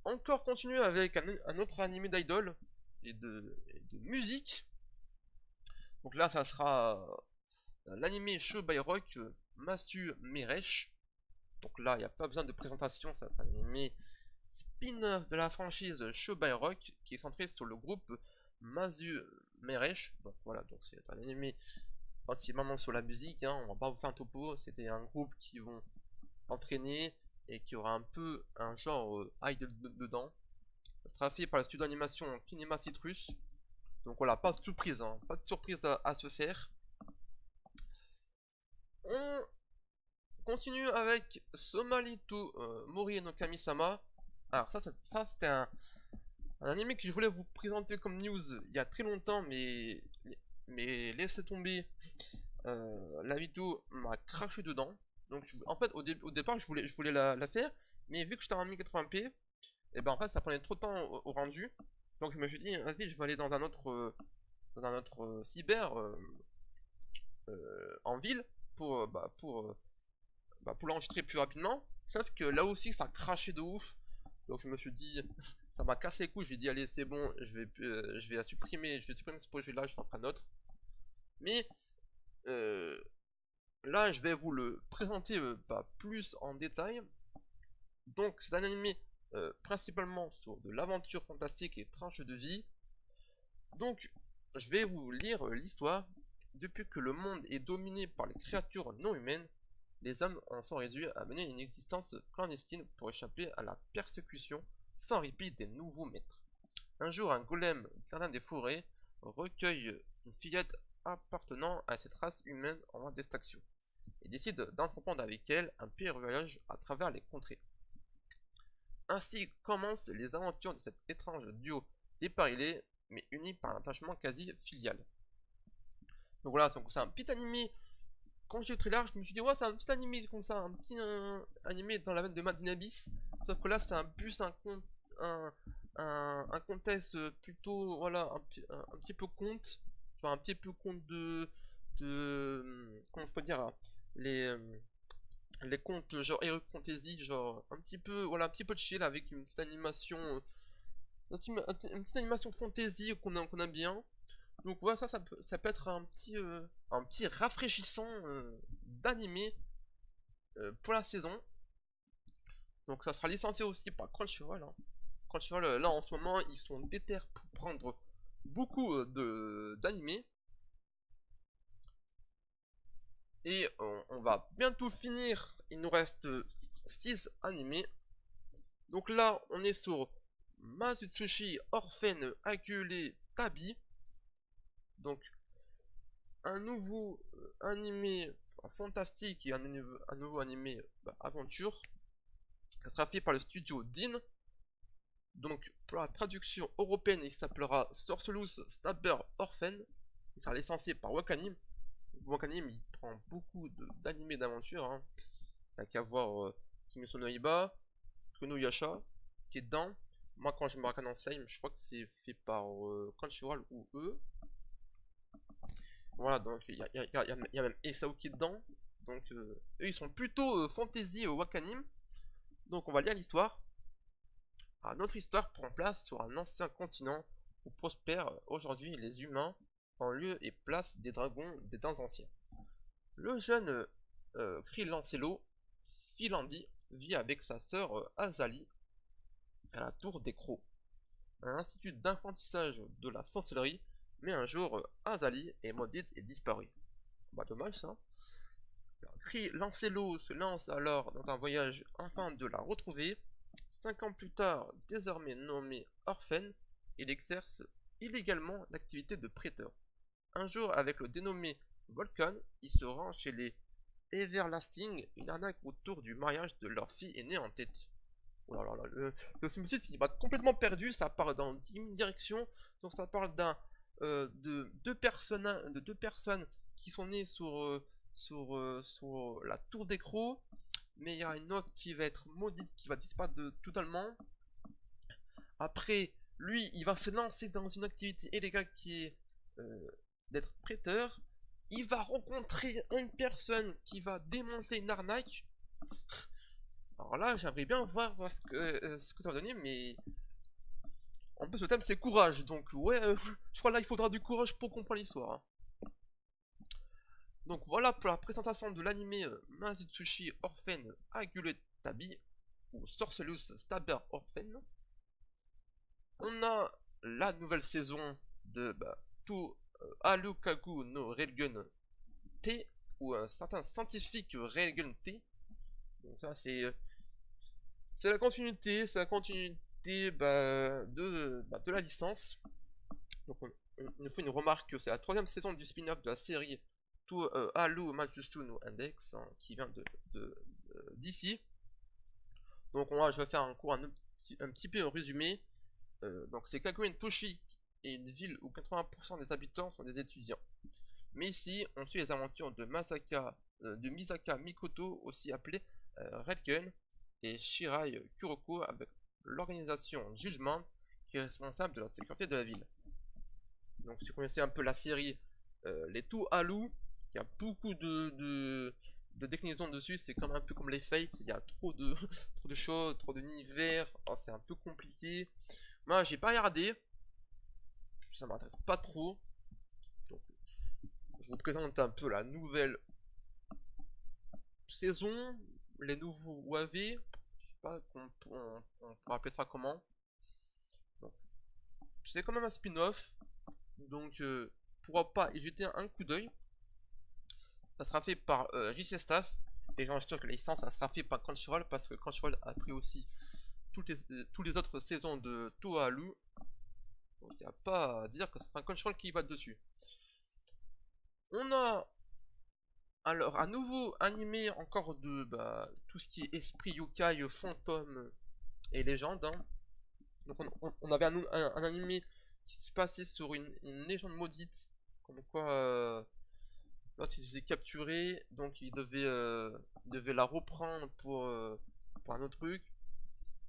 encore continuer avec un autre animé d'idol et de musique. Donc là, ça sera l'animé Show by Rock Masu Meresh. Donc là, il n'y a pas besoin de présentation, c'est un animé spin-off de la franchise Show by Rock qui est centré sur le groupe Masu Meresh. Donc voilà, donc c'est un animé principalement sur la musique, hein, on va pas vous faire un topo, c'était un groupe qui vont entraîner et qui aura un peu un genre idol dedans. Ça sera fait par le studio d'animation Kinema Citrus. Donc voilà, pas de surprise, hein, pas de surprise à se faire. On continue avec Somalito Mori no Kami-sama. Alors ça c'était un anime que je voulais vous présenter comme news il y a très longtemps, mais laissez tomber. La vidéo m'a craché dedans. Donc en fait au départ je voulais la faire, mais vu que j'étais en 1080p, et ben en fait ça prenait trop de temps au rendu. Donc je me suis dit vas-y je vais aller dans un autre cyber en ville pour pour l'enregistrer plus rapidement. Sauf que là aussi ça crachait de ouf. Donc je me suis dit ça m'a cassé les couilles, j'ai dit allez c'est bon, je vais supprimer ce projet là, je vais en faire un autre. Mais euh, là, je vais vous le présenter plus en détail. Donc, c'est un animé principalement sur de l'aventure fantastique et tranche de vie. Donc, je vais vous lire l'histoire. Depuis que le monde est dominé par les créatures non humaines, les hommes en sont réduits à mener une existence clandestine pour échapper à la persécution sans répit des nouveaux maîtres. Un jour, un golem gardien des forêts recueille une fillette appartenant à cette race humaine en voie d'extinction et décide d'entreprendre avec elle un pire voyage à travers les contrées. Ainsi commencent les aventures de cet étrange duo dépareillé mais uni par un attachement quasi filial. Donc voilà, c'est un petit animé. Quand j'ai eu le trailer, je me suis dit, ouais, c'est un petit animé comme ça, un petit animé dans la veine de Mad in Abyss. Sauf que là, c'est un, un contexte plutôt, voilà, un petit peu conte. Genre un petit peu conte comment je peux dire, les, euh, les contes genre Heroic Fantasy, genre un petit peu, voilà, un petit peu de chill avec une petite animation, une petite animation fantasy qu'on aime bien. Donc voilà, ça peut être un petit rafraîchissant d'animé pour la saison. Donc ça sera licencié aussi par Crunchyroll, hein. Crunchyroll, là en ce moment, ils sont déter pour prendre beaucoup d'animés. Et on va bientôt finir. Il nous reste 6 animés. Donc là, on est sur Masutsushi Orphan Agule Tabi. Donc un nouveau animé fantastique et un nouveau animé aventure. Ça sera fait par le studio Dean. Donc pour la traduction européenne, il s'appellera Sorcelus Stabber Orphan. Il sera licencié par Wakanim. Wakanim, il prend beaucoup d'animés d'aventure, hein. Il n'y a qu'à voir Kimetsu no Yaiba, Kuno Yasha, qui est dedans. Moi, quand je me raconte en slime, je crois que c'est fait par Crunchyroll ou eux. Voilà, donc il y a même Esao qui est dedans. Donc eux, ils sont plutôt fantasy Wakanim. Donc on va lire l'histoire. Alors, notre histoire prend place sur un ancien continent où prospèrent aujourd'hui les humains en lieu et place des dragons des temps anciens. Le jeune Cri Lancelot, Philandi, vit avec sa sœur Azali à la tour des crocs, un institut d'apprentissage de la sorcellerie, mais un jour Azali est maudite et disparue. Bah dommage ça. Cri Lancelot se lance alors dans un voyage afin de la retrouver. 5 ans plus tard, désormais nommé orphelin, il exerce illégalement l'activité de prêteur. Un jour, avec le dénommé Volcan, il se rend chez les Everlasting, une arnaque autour du mariage de leur fille aînée en tête. Oh là là là, le synopsis il m'a complètement perdu, ça part dans 10 000 directions, donc ça parle de deux personnes qui sont nées sur la tour des crocs, mais il y a une autre qui va être maudite, qui va disparaître totalement. Après, lui, il va se lancer dans une activité illégale qui est d'être prêteur. Il va rencontrer une personne qui va démonter une arnaque. Alors là, j'aimerais bien voir ce que ça va donner, mais en plus le thème c'est courage, donc ouais, je crois là il faudra du courage pour comprendre l'histoire. Hein. Donc voilà pour la présentation de l'anime Mazutsushi Orphan Aguletabi, ou Sorcerus Stabber Orphan. On a la nouvelle saison de To Alukaku no Railgun T, ou un certain scientifique Railgun T. Donc ça c'est la continuité, de la licence. Donc il nous faut une remarque que c'est la troisième saison du spin-off de la série To Alu Majutsu no Index, hein, qui vient d'ici. Donc je vais faire un petit peu en résumé. Donc c'est Kakuen Toshi est une ville où 80% des habitants sont des étudiants. Mais ici, on suit les aventures de Misaka Mikoto, aussi appelé Redgun, et Shirai Kuroko avec l'organisation Judgment, qui est responsable de la sécurité de la ville. Donc si vous connaissez un peu la série les To Alu, il y a beaucoup de déclinaisons dessus, c'est comme un peu comme les Fates, il y a trop de trop de choses, trop d'univers, oh, c'est un peu compliqué. Moi j'ai pas regardé, ça m'intéresse pas trop. Donc je vous présente un peu la nouvelle saison, les nouveaux OAV, je sais pas, on pourrait appeler ça comment. C'est quand même un spin-off, donc pourra pas y jeter un coup d'œil. Ça sera fait par JC Staff, et j'en suis sûr que la licence ça sera fait par Crunchyroll, parce que Crunchyroll a pris aussi toutes les autres saisons de Toa Alu. Donc il n'y a pas à dire que ce sera un Crunchyroll qui va dessus. On a alors un nouveau animé encore de tout ce qui est esprit yokai, fantôme et légende. Hein. Donc on avait un animé qui se passait sur une légende maudite, comme quoi l'autre il s'est capturé, donc il devait la reprendre pour un autre truc.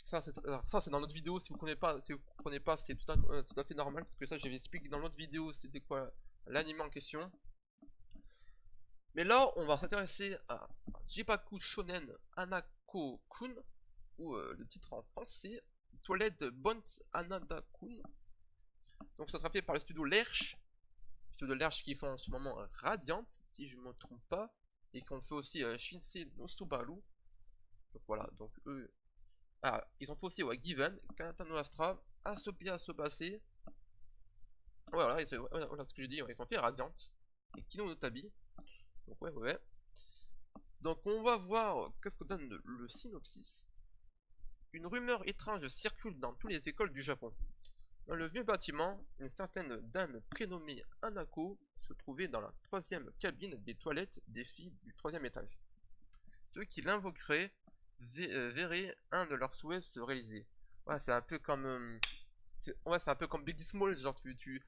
Ça c'est dans notre vidéo, si vous ne comprenez pas, c'est tout à fait normal, parce que ça j'avais expliqué dans l'autre vidéo c'était quoi l'anime en question. Mais là on va s'intéresser à Jibaku Shonen Anako-kun, ou le titre en français Toilette Bont Anada-kun. Donc ça sera fait par le studio Lerche. Le studio Lerche qui font en ce moment Radiant, si je ne me trompe pas. Et qui ont fait aussi Shinsei no Subaru. Donc voilà, donc eux. Ah, ils ont fait aussi Given, Kanata no Astra, Asopia Sobase. Voilà, voilà ce que j'ai dit, ils ont fait Radiant. Et Kino no Tabi. Donc ouais. Donc on va voir qu'est-ce que donne le synopsis. Une rumeur étrange circule dans toutes les écoles du Japon. Dans le vieux bâtiment, une certaine dame prénommée Anako se trouvait dans la troisième cabine des toilettes des filles du troisième étage. Ceux qui l'invoqueraient verraient un de leurs souhaits se réaliser. Ouais, c'est un peu comme c'est un peu comme Biggie Small, genre tu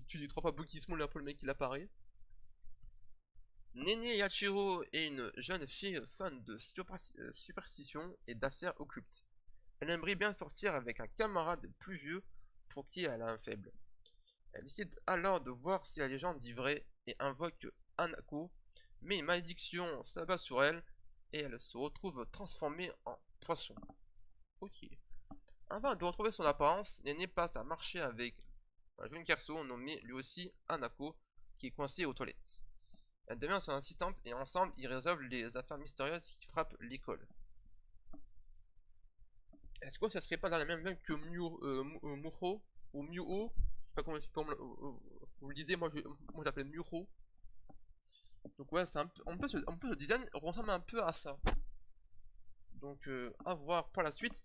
dis trois fois Biggie Small et un peu le mec il apparaît. Nene Yachiro est une jeune fille fan de superstition et d'affaires occultes. Elle aimerait bien sortir avec un camarade plus vieux pour qui elle a un faible. Elle décide alors de voir si la légende dit vrai et invoque Anako, mais une malédiction s'abat sur elle et elle se retrouve transformée en poisson. Ok. Avant de retrouver son apparence, Nene passe à marcher avec un jeune garçon nommé lui aussi Anako qui est coincé aux toilettes. Elle devient son assistante et ensemble ils résolvent les affaires mystérieuses qui frappent l'école. Est-ce que ça serait pas dans la même que Muro ou Muo? Je sais pas comment vous le disiez, moi j'appelle Muro. Donc ouais, c'est un peu le design ressemble un peu à ça. Donc à voir pour la suite.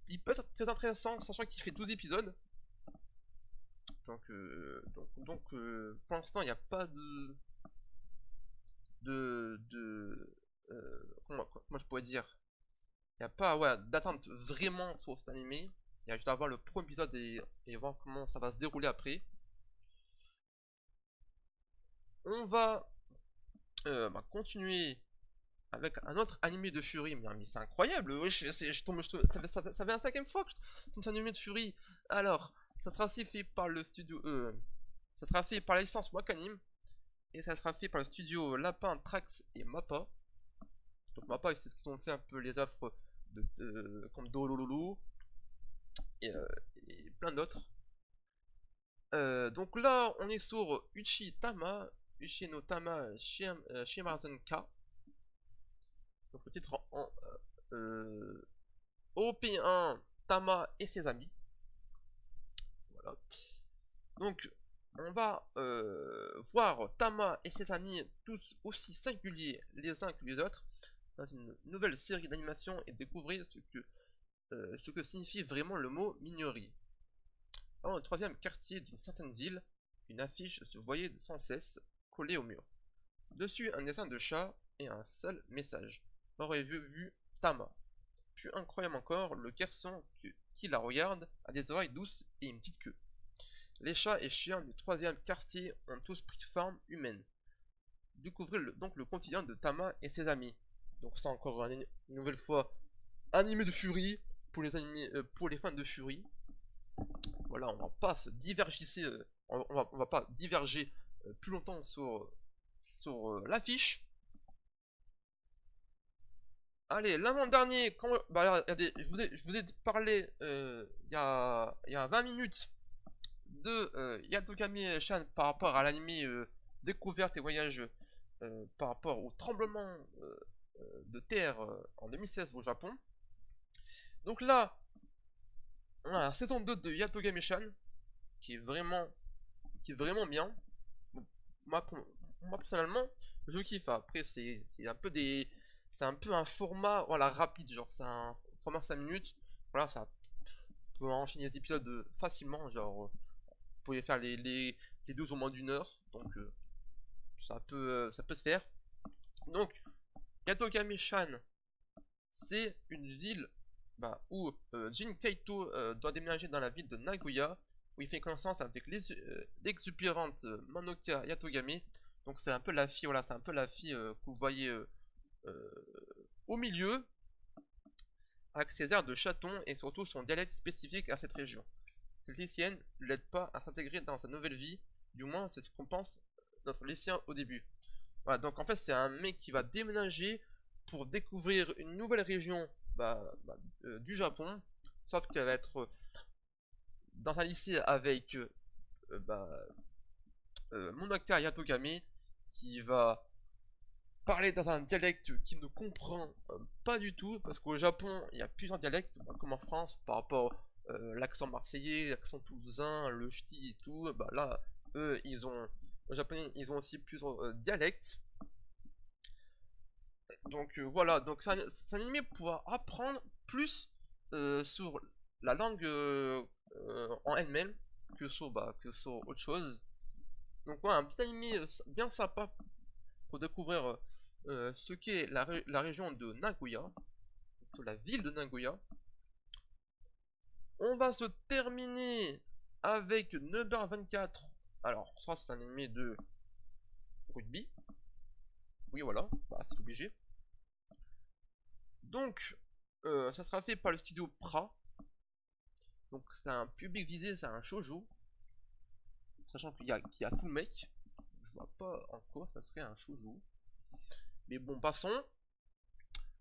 Il peut être très intéressant, sachant qu'il fait 12 épisodes. Donc pour l'instant il n'y a pas de comment je pourrais dire, il n'y a pas, ouais, d'attente vraiment sur cet animé. Il y a juste à voir le premier épisode et voir comment ça va se dérouler après. On va continuer avec un autre animé de Fury. Mais c'est incroyable, ouais, je tombe, ça fait la 5ème fois que je tombe sur un animé de Fury. Alors, ça sera aussi fait par le studio, ça sera fait par la licence Wakanim. Et ça sera fait par le studio Lapin, Trax et Mappa. Donc Mappa, c'est ce qu'ils ont fait un peu les offres comme Dolololo et plein d'autres. Donc là, on est sur Uchi Tama, Uchi no Tama Shimazen K. Donc le titre en européen, Tama et ses amis. Voilà. Donc on va voir Tama et ses amis tous aussi singuliers les uns que les autres dans une nouvelle série d'animation et découvrir ce que signifie vraiment le mot mignonnerie. Dans le 3e quartier d'une certaine ville, une affiche se voyait sans cesse collée au mur. Dessus, un dessin de chat et un seul message. Aurait vu Tama. Plus incroyable encore, le garçon qui la regarde a des oreilles douces et une petite queue. Les chats et chiens du 3e quartier ont tous pris forme humaine. Découvrez donc le quotidien de Tama et ses amis. Donc ça encore une nouvelle fois, animé de Fury pour les fans de Fury. Voilà, on va pas se divergisser, on va pas diverger plus longtemps sur l'affiche. Allez, l'avant-dernier, regardez, je vous ai parlé il y a 20 minutes de Yatogami-chan par rapport à l'anime découverte et voyage par rapport au tremblement de terre en 2016 au Japon. Donc là, on a la saison 2 de Yatogami-chan qui est vraiment bien. Bon, moi personnellement, je kiffe. Après, c'est un peu un format voilà, rapide, genre c'est un format 5 minutes. Voilà, ça peut enchaîner les épisodes facilement, genre vous pouvez faire les 12 au moins d'une heure, donc ça peut se faire. Donc, Yatogami-chan, c'est une ville où Jin Kaito doit déménager dans la ville de Nagoya, où il fait connaissance avec l'exubérante Manoka Yatogami. Donc c'est un peu la fille, voilà, c'est un peu la fille que vous voyez au milieu, avec ses airs de chaton et surtout son dialecte spécifique à cette région. Cette lycéenne ne l'aide pas à s'intégrer dans sa nouvelle vie, du moins c'est ce qu'on pense notre lycéen au début. Voilà, donc en fait c'est un mec qui va déménager pour découvrir une nouvelle région du Japon, sauf qu'elle va être dans un lycée avec Monaka Yatogami, qui va parler dans un dialecte qu'il ne comprend pas du tout, parce qu'au Japon il y a plusieurs dialectes, comme en France par rapport l'accent marseillais, l'accent toulousain, le ch'ti et tout. Là eux au japonais ils ont aussi plusieurs dialectes. Donc voilà, donc c'est un animé pour apprendre plus sur la langue en elle-même que sur autre chose. Donc voilà, un petit animé bien sympa pour découvrir ce qu'est la région de Nagoya, de la ville de Nagoya. On va se terminer avec Number 24. Alors, ça c'est un animé de rugby. Oui voilà, c'est obligé. Donc, ça sera fait par le studio Pra. Donc c'est un public visé, c'est un shoujo. Sachant qu'il y a full mec. Je vois pas en quoi ça serait un shoujo. Mais bon, passons.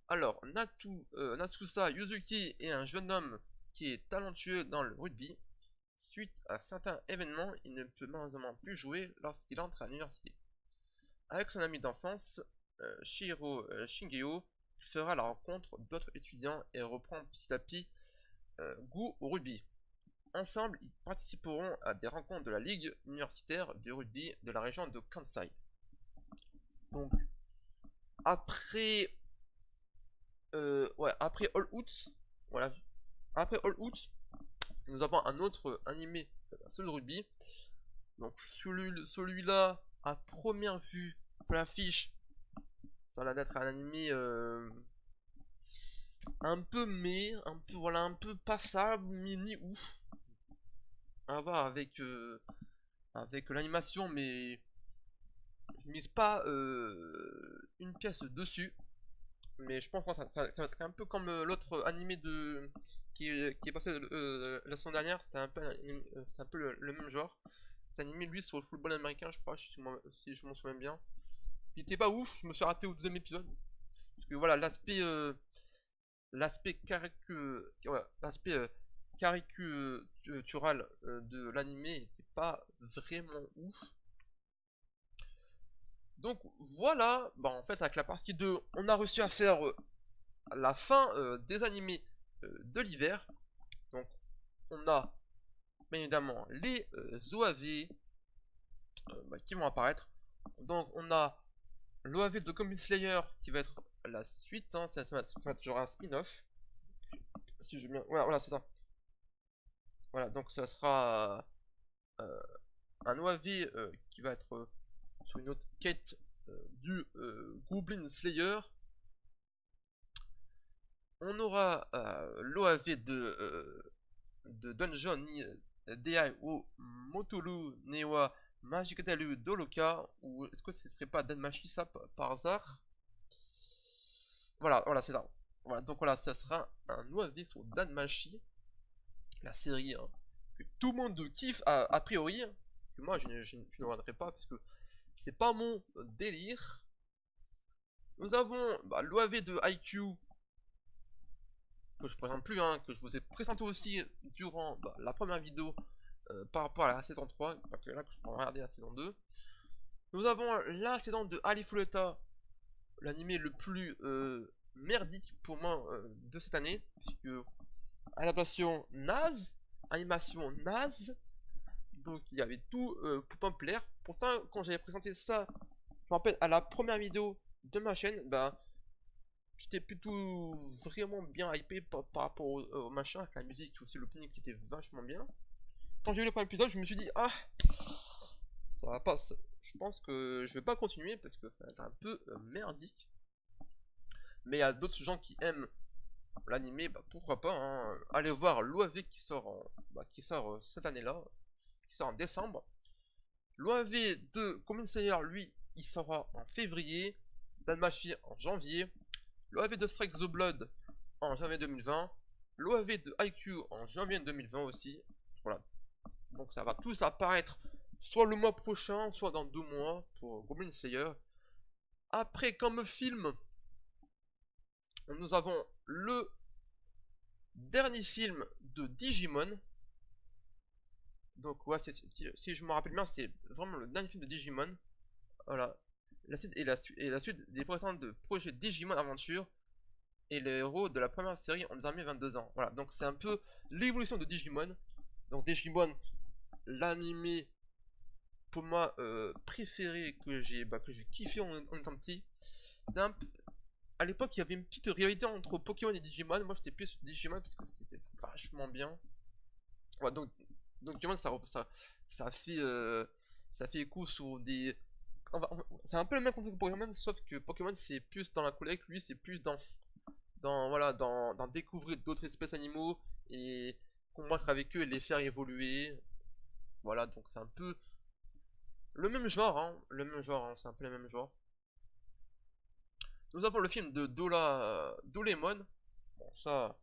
Alors, Natsusa Yuzuki est un jeune homme qui est talentueux dans le rugby. Suite à certains événements, il ne peut malheureusement plus jouer lorsqu'il entre à l'université. Avec son ami d'enfance, Shiro Shingeo, il fera la rencontre d'autres étudiants et reprend petit à petit goût au rugby. Ensemble, ils participeront à des rencontres de la Ligue universitaire du rugby de la région de Kansai. Donc, après All Out, voilà, après All Out, nous avons un autre animé sur le rugby. Donc celui-là, à première vue, pour l'affiche, Ça a l'air d'être un animé un peu un peu voilà, un peu passable, mini ouf. À voir avec l'animation, mais je mise pas une pièce dessus. Mais je pense que ça va être un peu comme l'autre animé qui est passé la semaine dernière. C'était un peu, c'est un peu le même genre. C'est animé lui sur le football américain, je crois, si je m'en souviens bien. Il était pas ouf, je me suis raté au deuxième épisode. Parce que voilà, l'aspect caricatural de l'animé était pas vraiment ouf. Donc voilà, bah en fait avec la partie 2, on a réussi à faire la fin des animés de l'hiver. Donc on a bien évidemment les OAV qui vont apparaître. Donc on a l'OAV de Goblin Slayer qui va être la suite, hein, ça va être genre un spin-off. Si je bien. Ouais, voilà, c'est ça. Voilà, donc ça sera euh, un OAV qui va être sur une autre quête du Goblin Slayer. On aura l'OAV de Dungeon Dai ou Motolu Newa Magikatalu Doloka, ou est-ce que ce serait pas Danmachi ça par hasard? Voilà, voilà, c'est ça. Voilà, donc voilà, ça sera un OAV sur Danmachi, la série hein, que tout le monde kiffe a priori, que moi je ne regarderai pas parce que c'est pas mon délire. Nous avons bah, l'OAV de IQ que je présente plus, hein, que je vous ai présenté aussi durant bah, la première vidéo par rapport à la saison 3, pas que là que je peux regarder la saison 2. Nous avons la saison de Alifuleta, l'animé le plus merdique pour moi de cette année, puisque adaptation naze, animation naze, donc il y avait tout pour pas me plaire. Pourtant, quand j'avais présenté ça, je me rappelle à la première vidéo de ma chaîne, bah j'étais plutôt vraiment bien hypé par rapport au machin, avec la musique, aussi l'opening qui était vachement bien. Quand j'ai vu le premier épisode, je me suis dit, ah, ça va pas, je pense que je vais pas continuer parce que ça va être un peu merdique. Mais il y a d'autres gens qui aiment l'animé, bah pourquoi pas, hein. Allez voir l'OAV qui sort cette année-là, qui sort en décembre. L'OAV de Common Slayer, lui, il sera en février, Danmachi en janvier, l'OAV de Strike the Blood en janvier 2020, l'OAV de IQ en janvier 2020 aussi. Voilà. Donc ça va tous apparaître soit le mois prochain, soit dans 2 mois pour Goblin Slayer. Après, comme film, nous avons le dernier film de Digimon. Donc ouais, si je me rappelle bien, c'est vraiment le dernier film de Digimon. Voilà. La suite et la suite des précédents de projet Digimon Aventure. Et le héros de la première série en désormais 22 ans. Voilà, donc c'est un peu l'évolution de Digimon. Donc Digimon, l'animé pour moi préféré que j'ai kiffé en étant petit. C'était un peu... À l'époque, il y avait une petite rivalité entre Pokémon et Digimon. Moi, j'étais plus Digimon parce que c'était vachement bien. Ouais, donc Digimon, ça fait écho sur des... C'est un peu le même concept que Pokémon, sauf que Pokémon, c'est plus dans la collecte, lui, c'est plus voilà, dans découvrir d'autres espèces animaux et combattre avec eux et les faire évoluer. Voilà, donc c'est un peu le même genre, hein, c'est un peu le même genre. Nous avons le film de Doraemon. Bon, ça,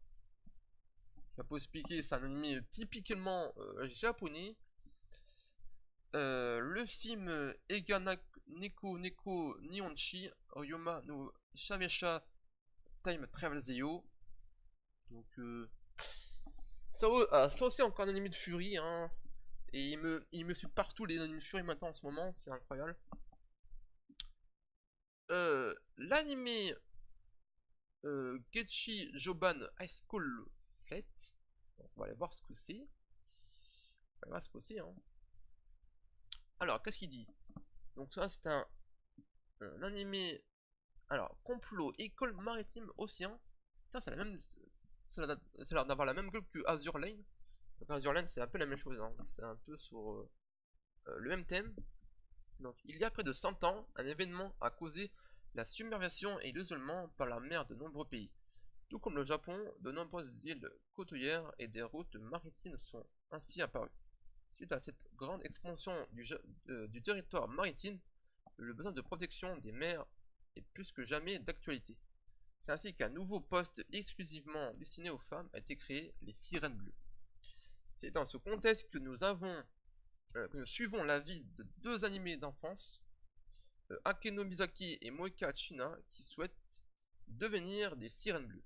je vais pas expliquer, c'est un anime typiquement japonais. Le film Ega Neko Neko Nihonchi Ryoma no Shamesha Time Travel Zeyo. Donc, ça aussi encore un anime de Fury, hein. Et il me suit partout les animes Fury maintenant en ce moment, c'est incroyable. L'anime Getchi Joban High School Flat. Donc, on va aller voir ce que c'est. On va voir ce que c'est, hein. Alors, qu'est-ce qu'il dit? Donc ça, c'est un animé. Alors, complot, école maritime, océan. Putain, c'est la même. Ça a l'air d'avoir la même gueule que Azure Lane. Donc Azure Lane, c'est un peu la même chose, hein. C'est un peu sur le même thème. Donc, il y a près de 100 ans, un événement a causé la submersion et l'isolement par la mer de nombreux pays. Tout comme le Japon, de nombreuses îles côtières et des routes maritimes sont ainsi apparues. Suite à cette grande expansion du territoire maritime, le besoin de protection des mers est plus que jamais d'actualité. C'est ainsi qu'un nouveau poste exclusivement destiné aux femmes a été créé, les Sirènes Bleues. C'est dans ce contexte que nous suivons la vie de deux animés d'enfance, Akeno Misaki et Moeka China, qui souhaitent devenir des Sirènes Bleues.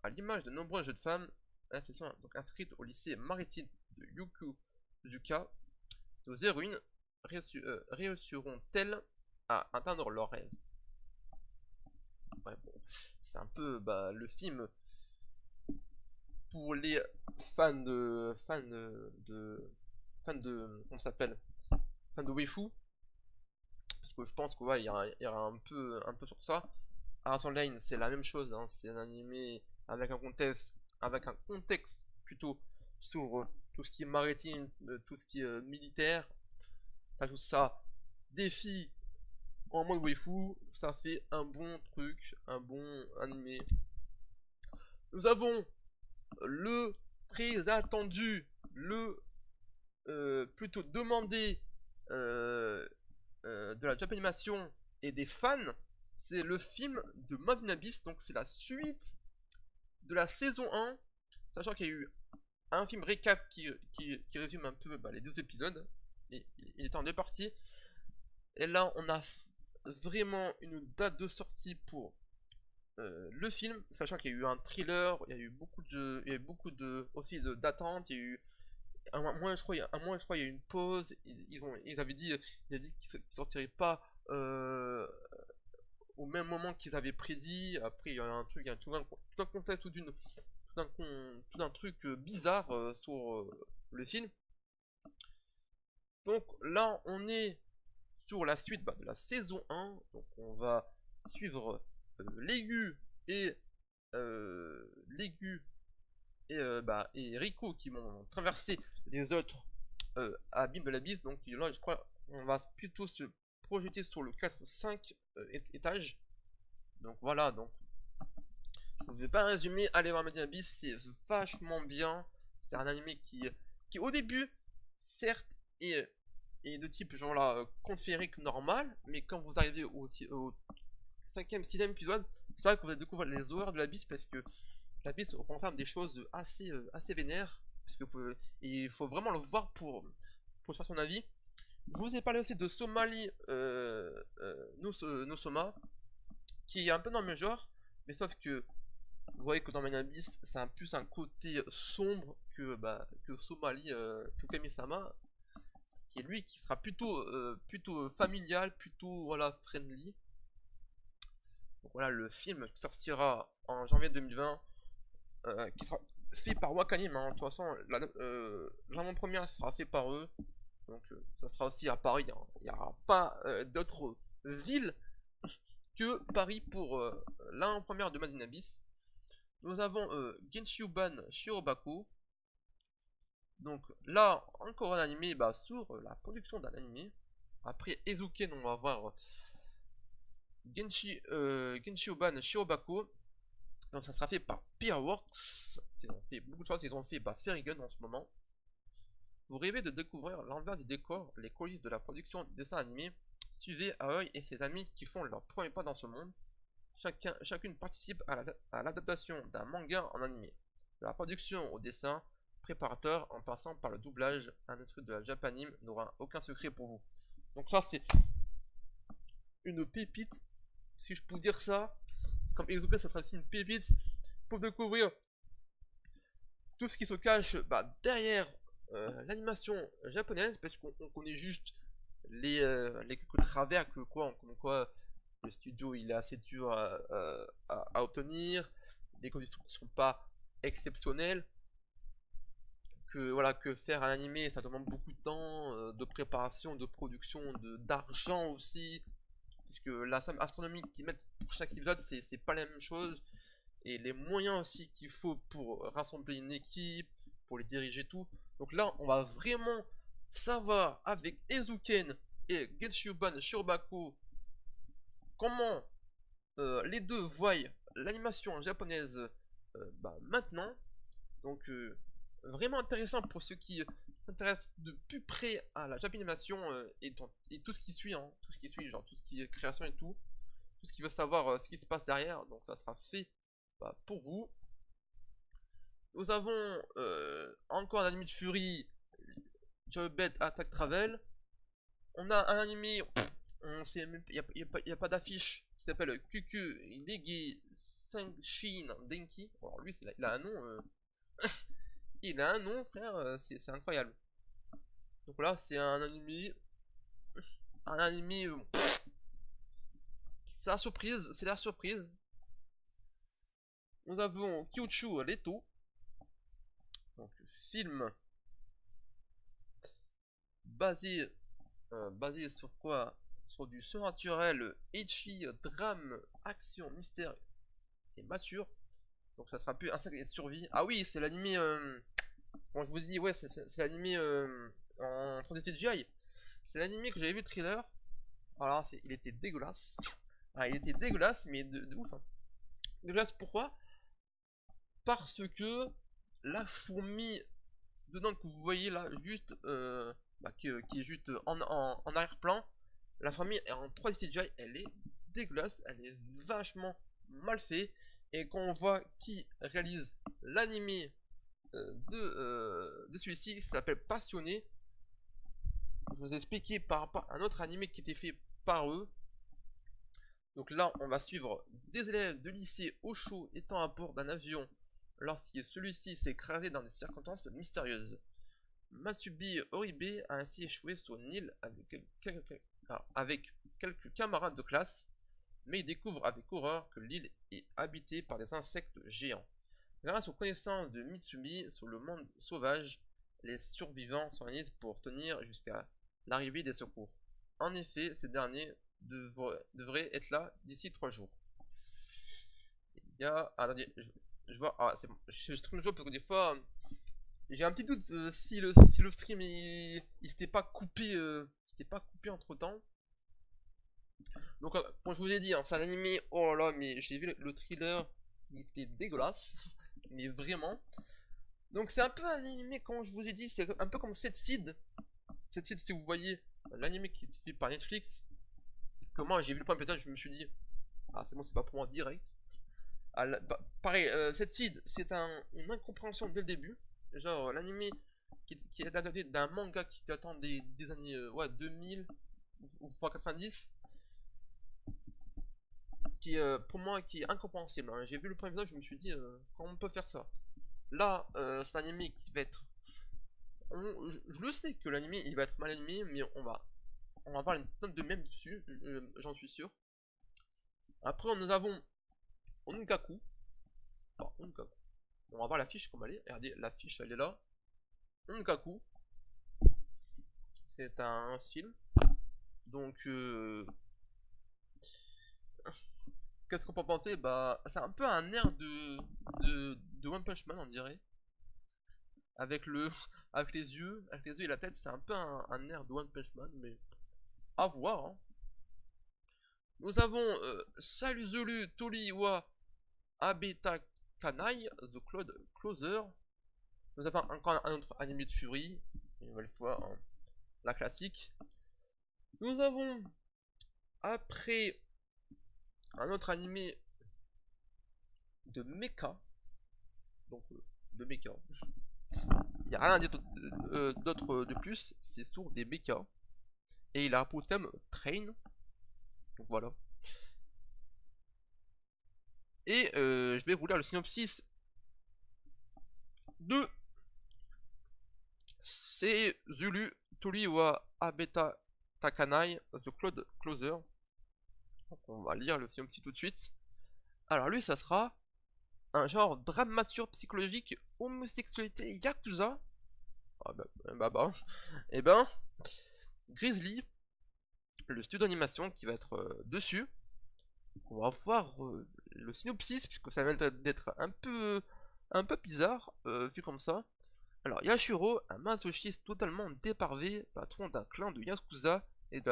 À l'image de nombreux jeunes femmes donc inscrites au lycée maritime de Yokozuka, nos héroïnes réussiront-elles à atteindre leurs rêves? Ouais, bon, c'est un peu le film pour les fans comment ça s'appelle, fans de waifu, parce que je pense que ouais, il y aura un peu sur ça. Art Online, c'est la même chose, hein, c'est un animé avec un contexte plutôt sur tout ce qui est maritime, tout ce qui est militaire. T'ajoutes ça, des filles en mode waifu, ça fait un bon truc, un bon animé. Nous avons le très attendu, le plutôt demandé de la Japanimation et des fans, c'est le film de Made in Abyss, donc c'est la suite de la saison 1, sachant qu'il y a eu un film récap qui résume un peu les 2 épisodes, et il est en 2 parties, et là on a vraiment une date de sortie pour le film, sachant qu'il y a eu un thriller, il y a eu beaucoup de aussi d'attentes, il y a eu un mois, je crois, il y a eu une pause, ils avaient dit qu'ils sortiraient pas au même moment qu'ils avaient prédit. Après il y a un truc, il y a tout un contexte, tout un truc bizarre sur le film. Donc là on est sur la suite de la saison 1, donc on va suivre Légu et et Rico qui vont traverser les autres abîmes de l'abysse. Donc là je crois on va plutôt se projeter sur le 4-5 étage. Donc voilà, donc je ne vais pas résumer, allez voir Made in Abyss, c'est vachement bien. C'est un animé qui au début certes est de type genre là conte féerique normal, mais quand vous arrivez au 5e, 6e épisode, c'est vrai que vous allez découvrir les horreurs de l'abysse, parce que l'abysse renferme des choses assez vénères, parce que il faut vraiment le voir pour faire son avis. Je vous ai parlé aussi de Somali no Soma, qui est un peu dans le même genre, mais sauf que vous voyez que dans Made in Abyss, c'est plus un côté sombre que Somali Kukami-sama, qui est lui qui sera plutôt familial, plutôt voilà friendly. Donc voilà, le film sortira en janvier 2020, qui sera fait par Wakanim, hein. De toute façon, l'avant-première sera fait par eux, donc ça sera aussi à Paris, hein. Il n'y aura pas d'autres villes que Paris pour l'avant-première de Made in Abyss. Nous avons Genshyuban Shirobako. Donc là, encore un animé sur la production d'un animé. Après Eizouken, on va voir Genshyuban Shirobako. Donc ça sera fait par Peerworks. Ils ont fait beaucoup de choses, ils ont fait Fairygun en ce moment. Vous rêvez de découvrir l'envers du décor, les coulisses de la production du dessin animé. Suivez Aoi et ses amis qui font leur premier pas dans ce monde. Chacune participe à l'adaptation d'un manga en animé. De la production au dessin, préparateur en passant par le doublage, un esprit de la Japanime n'aura aucun secret pour vous. Donc ça c'est une pépite, si je peux dire ça. Comme Eizouken, ça sera aussi une pépite pour découvrir tout ce qui se cache derrière l'animation japonaise, parce qu'on connaît juste les quelques travers comme quoi le studio il est assez dur à obtenir, les conditions ne sont pas exceptionnelles, que faire un animé ça demande beaucoup de temps, de préparation, de production, d'argent aussi, puisque la somme astronomique qu'ils mettent pour chaque épisode c'est pas la même chose, et les moyens aussi qu'il faut pour rassembler une équipe, pour les diriger tout. Donc là on va vraiment savoir avec Eizouken et Genshyuban Shirobako comment les deux voient l'animation japonaise maintenant. Donc vraiment intéressant pour ceux qui s'intéressent de plus près à la japanimation et tout ce qui suit, hein, tout ce qui suit, genre tout ce qui est création et tout ce qui veut savoir ce qui se passe derrière. Donc ça sera fait pour vous. Nous avons encore un anime de Fury, Joybet Attack Travel. On a un anime, il n'y a pas d'affiche, qui s'appelle Kuku Legi Senshin Denki. Alors lui, il a un nom, il a un nom, frère, c'est incroyable. Donc là, c'est un anime, c'est la surprise, c'est la surprise. Nous avons Kyuchu Leto, donc film basé sur quoi? Sur du surnaturel, ecchi, drame, action, mystère et mature. Donc ça sera plus un sac de survie. Ah oui, c'est l'anime. Bon, je vous dis, ouais, c'est l'anime en 3D CGI. C'est l'anime que j'avais vu le trailer. Alors, il était dégueulasse. Ah, il était dégueulasse, mais de ouf. Hein. Dégueulasse, pourquoi? Parce que la fourmi dedans que vous voyez là, juste qui est juste en arrière-plan, la fourmi est en 3D CGI, elle est dégueulasse, elle est vachement mal faite. Et quand on voit qui réalise l'anime de celui-ci, ça s'appelle Passionné. Je vous ai expliqué par rapport à un autre anime qui était fait par eux. Donc là, on va suivre des élèves de lycée au chaud étant à bord d'un avion lorsque celui-ci s'est écrasé dans des circonstances mystérieuses. Masubi Oribe a ainsi échoué sur une île avec quelques camarades de classe, mais il découvre avec horreur que l'île est habitée par des insectes géants. Grâce aux connaissances de Mitsumi sur le monde sauvage, les survivants s'organisent pour tenir jusqu'à l'arrivée des secours. En effet, ces derniers devraient être là d'ici 3 jours. Il y a... Attendez, je vois... Ah, c'est bon. Je stream le jeu parce que des fois... j'ai un petit doute si le stream il s'était pas coupé entre temps. Donc comme je vous ai dit, hein, c'est un animé, oh là là, mais j'ai vu le thriller, il était dégueulasse, mais vraiment. Donc c'est un peu un animé, comme je vous ai dit, c'est un peu comme Seed Seed. Seed Seed, si vous voyez l'animé qui est fait par Netflix, comment j'ai vu le point pétage, je me suis dit, ah c'est bon, c'est pas pour moi direct. Ah, pareil, Seed Seed, c'est une incompréhension dès le début. Genre l'animé qui est adapté d'un manga qui datant des années 2000 ou 90, qui pour moi qui est incompréhensible. Hein. J'ai vu le premier épisode, je me suis dit comment on peut faire ça. Là, c'est un anime qui va être, je le sais que l'anime il va être mal animé, mais on va avoir une tonne de mèmes dessus, j'en suis sûr. Après nous avons Onkaku. Alors, Onkaku. On va voir l'affiche comme elle est. Regardez, l'affiche elle est là. Onkaku. C'est un film. Donc qu'est-ce qu'on peut penser? Bah c'est un peu un air de One Punch Man on dirait. Avec avec les yeux et la tête, c'est un peu un air de One Punch Man, mais à voir. Hein. Nous avons Saluzolu Toriwa Abeta Kanai, The Closer. Nous avons encore un autre anime de Fury, une nouvelle fois, hein, la classique. Nous avons après un autre anime de mecha, donc de mecha. Il n'y a rien d'autre de plus, c'est sur des mechas. Et il a pour thème Train. Donc voilà. Et je vais vous lire le synopsis de C'est Zulu Toriwa Abeta Takanai, The Closer. Donc on va lire le synopsis tout de suite. Alors lui, ça sera un genre drame mature psychologique, homosexualité, yakuza. Ah et ben, Grizzly, le studio d'animation qui va être dessus. On va voir le synopsis, puisque ça va d'être un peu bizarre, vu comme ça. Alors, Yashiro, un masochiste totalement déparvé, patron d'un clan de Yakuza et de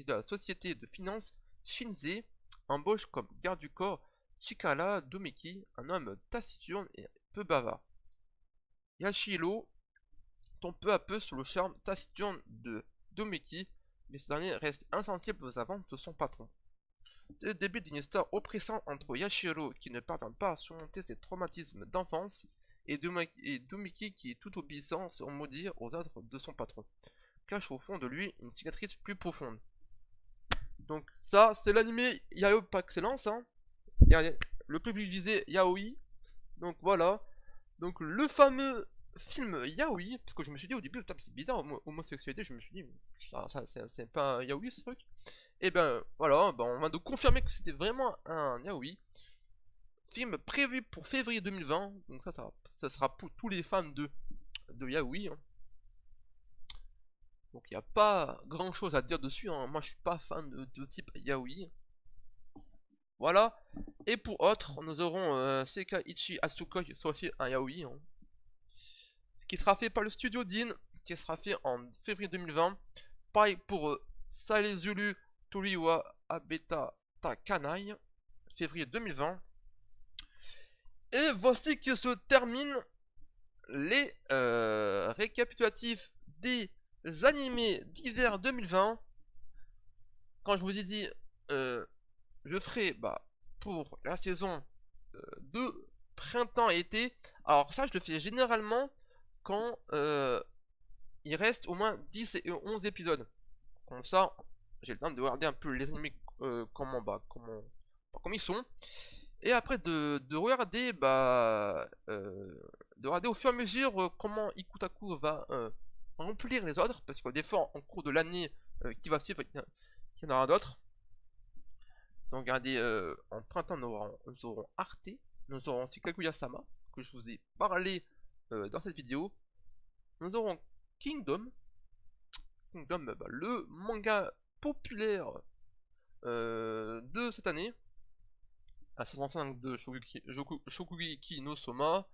la société de finance Shinzei, embauche comme garde du corps Chikara Domeki, un homme taciturne et peu bavard. Yashiro tombe peu à peu sous le charme taciturne de Domeki, mais ce dernier reste insensible aux avances de son patron. C'est le début d'une histoire oppressante entre Yashiro, qui ne parvient pas à surmonter ses traumatismes d'enfance, et Domeki qui est tout obéissant sans maudire aux ordres de son patron, cache au fond de lui une cicatrice plus profonde. Donc ça, c'est l'animé Yaoi par excellence, hein. Le public visé Yaoi. Donc voilà. Donc le fameux film Yaoi, parce que je me suis dit au début, c'est bizarre, homosexualité, je me suis dit, c'est pas un Yaoi ce truc. Et ben voilà, ben, on va nous confirmer que c'était vraiment un Yaoi. Film prévu pour février 2020, donc ça sera pour tous les fans de Yaoi. Hein. Donc il n'y a pas grand chose à dire dessus, hein. Moi je suis pas fan de type Yaoi. Voilà. Et pour autre, nous aurons Sekaiichi Asukoi, soit aussi un Yaoi. Hein. Qui sera fait par le studio Dean, qui sera fait en février 2020. Pareil pour Saezulu Toriwa Abeta Takanai, février 2020. Et voici que se terminent les récapitulatifs des animés d'hiver 2020. Quand je vous ai dit, je ferai pour la saison de printemps-été. Alors ça, je le fais généralement quand il reste au moins 10 et 11 épisodes. Comme ça, j'ai le temps de regarder un peu les animés comment ils sont. Et après de regarder au fur et à mesure comment Ikutaku va remplir les autres, parce que des fois en cours de l'année qui va suivre, il y en aura d'autres. Donc regardez, en printemps nous aurons Arte, nous aurons aussi Kaguya-sama, que je vous ai parlé dans cette vidéo. Nous aurons Kingdom, le manga populaire de cette année, à 65 de Shokugeki no Soma,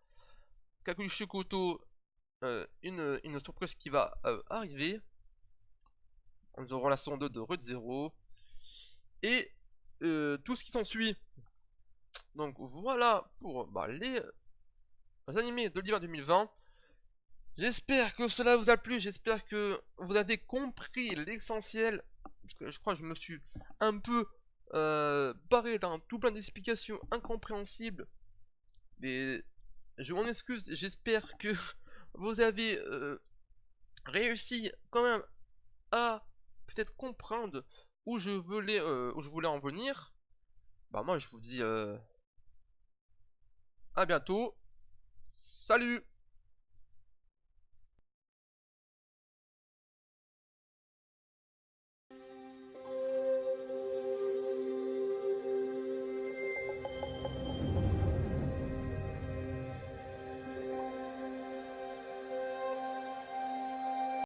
Kakuyu Shikoto, une surprise qui va arriver. Nous aurons la saison 2 de Road Zero, et tout ce qui s'ensuit. Donc voilà pour les animés de l'hiver 2020. J'espère que cela vous a plu, j'espère que vous avez compris l'essentiel. Parce que je crois que je me suis un peu barré dans tout plein d'explications incompréhensibles. Mais je m'en excuse, j'espère que vous avez réussi quand même à peut-être comprendre où je voulais en venir. Moi je vous dis à bientôt. Salut!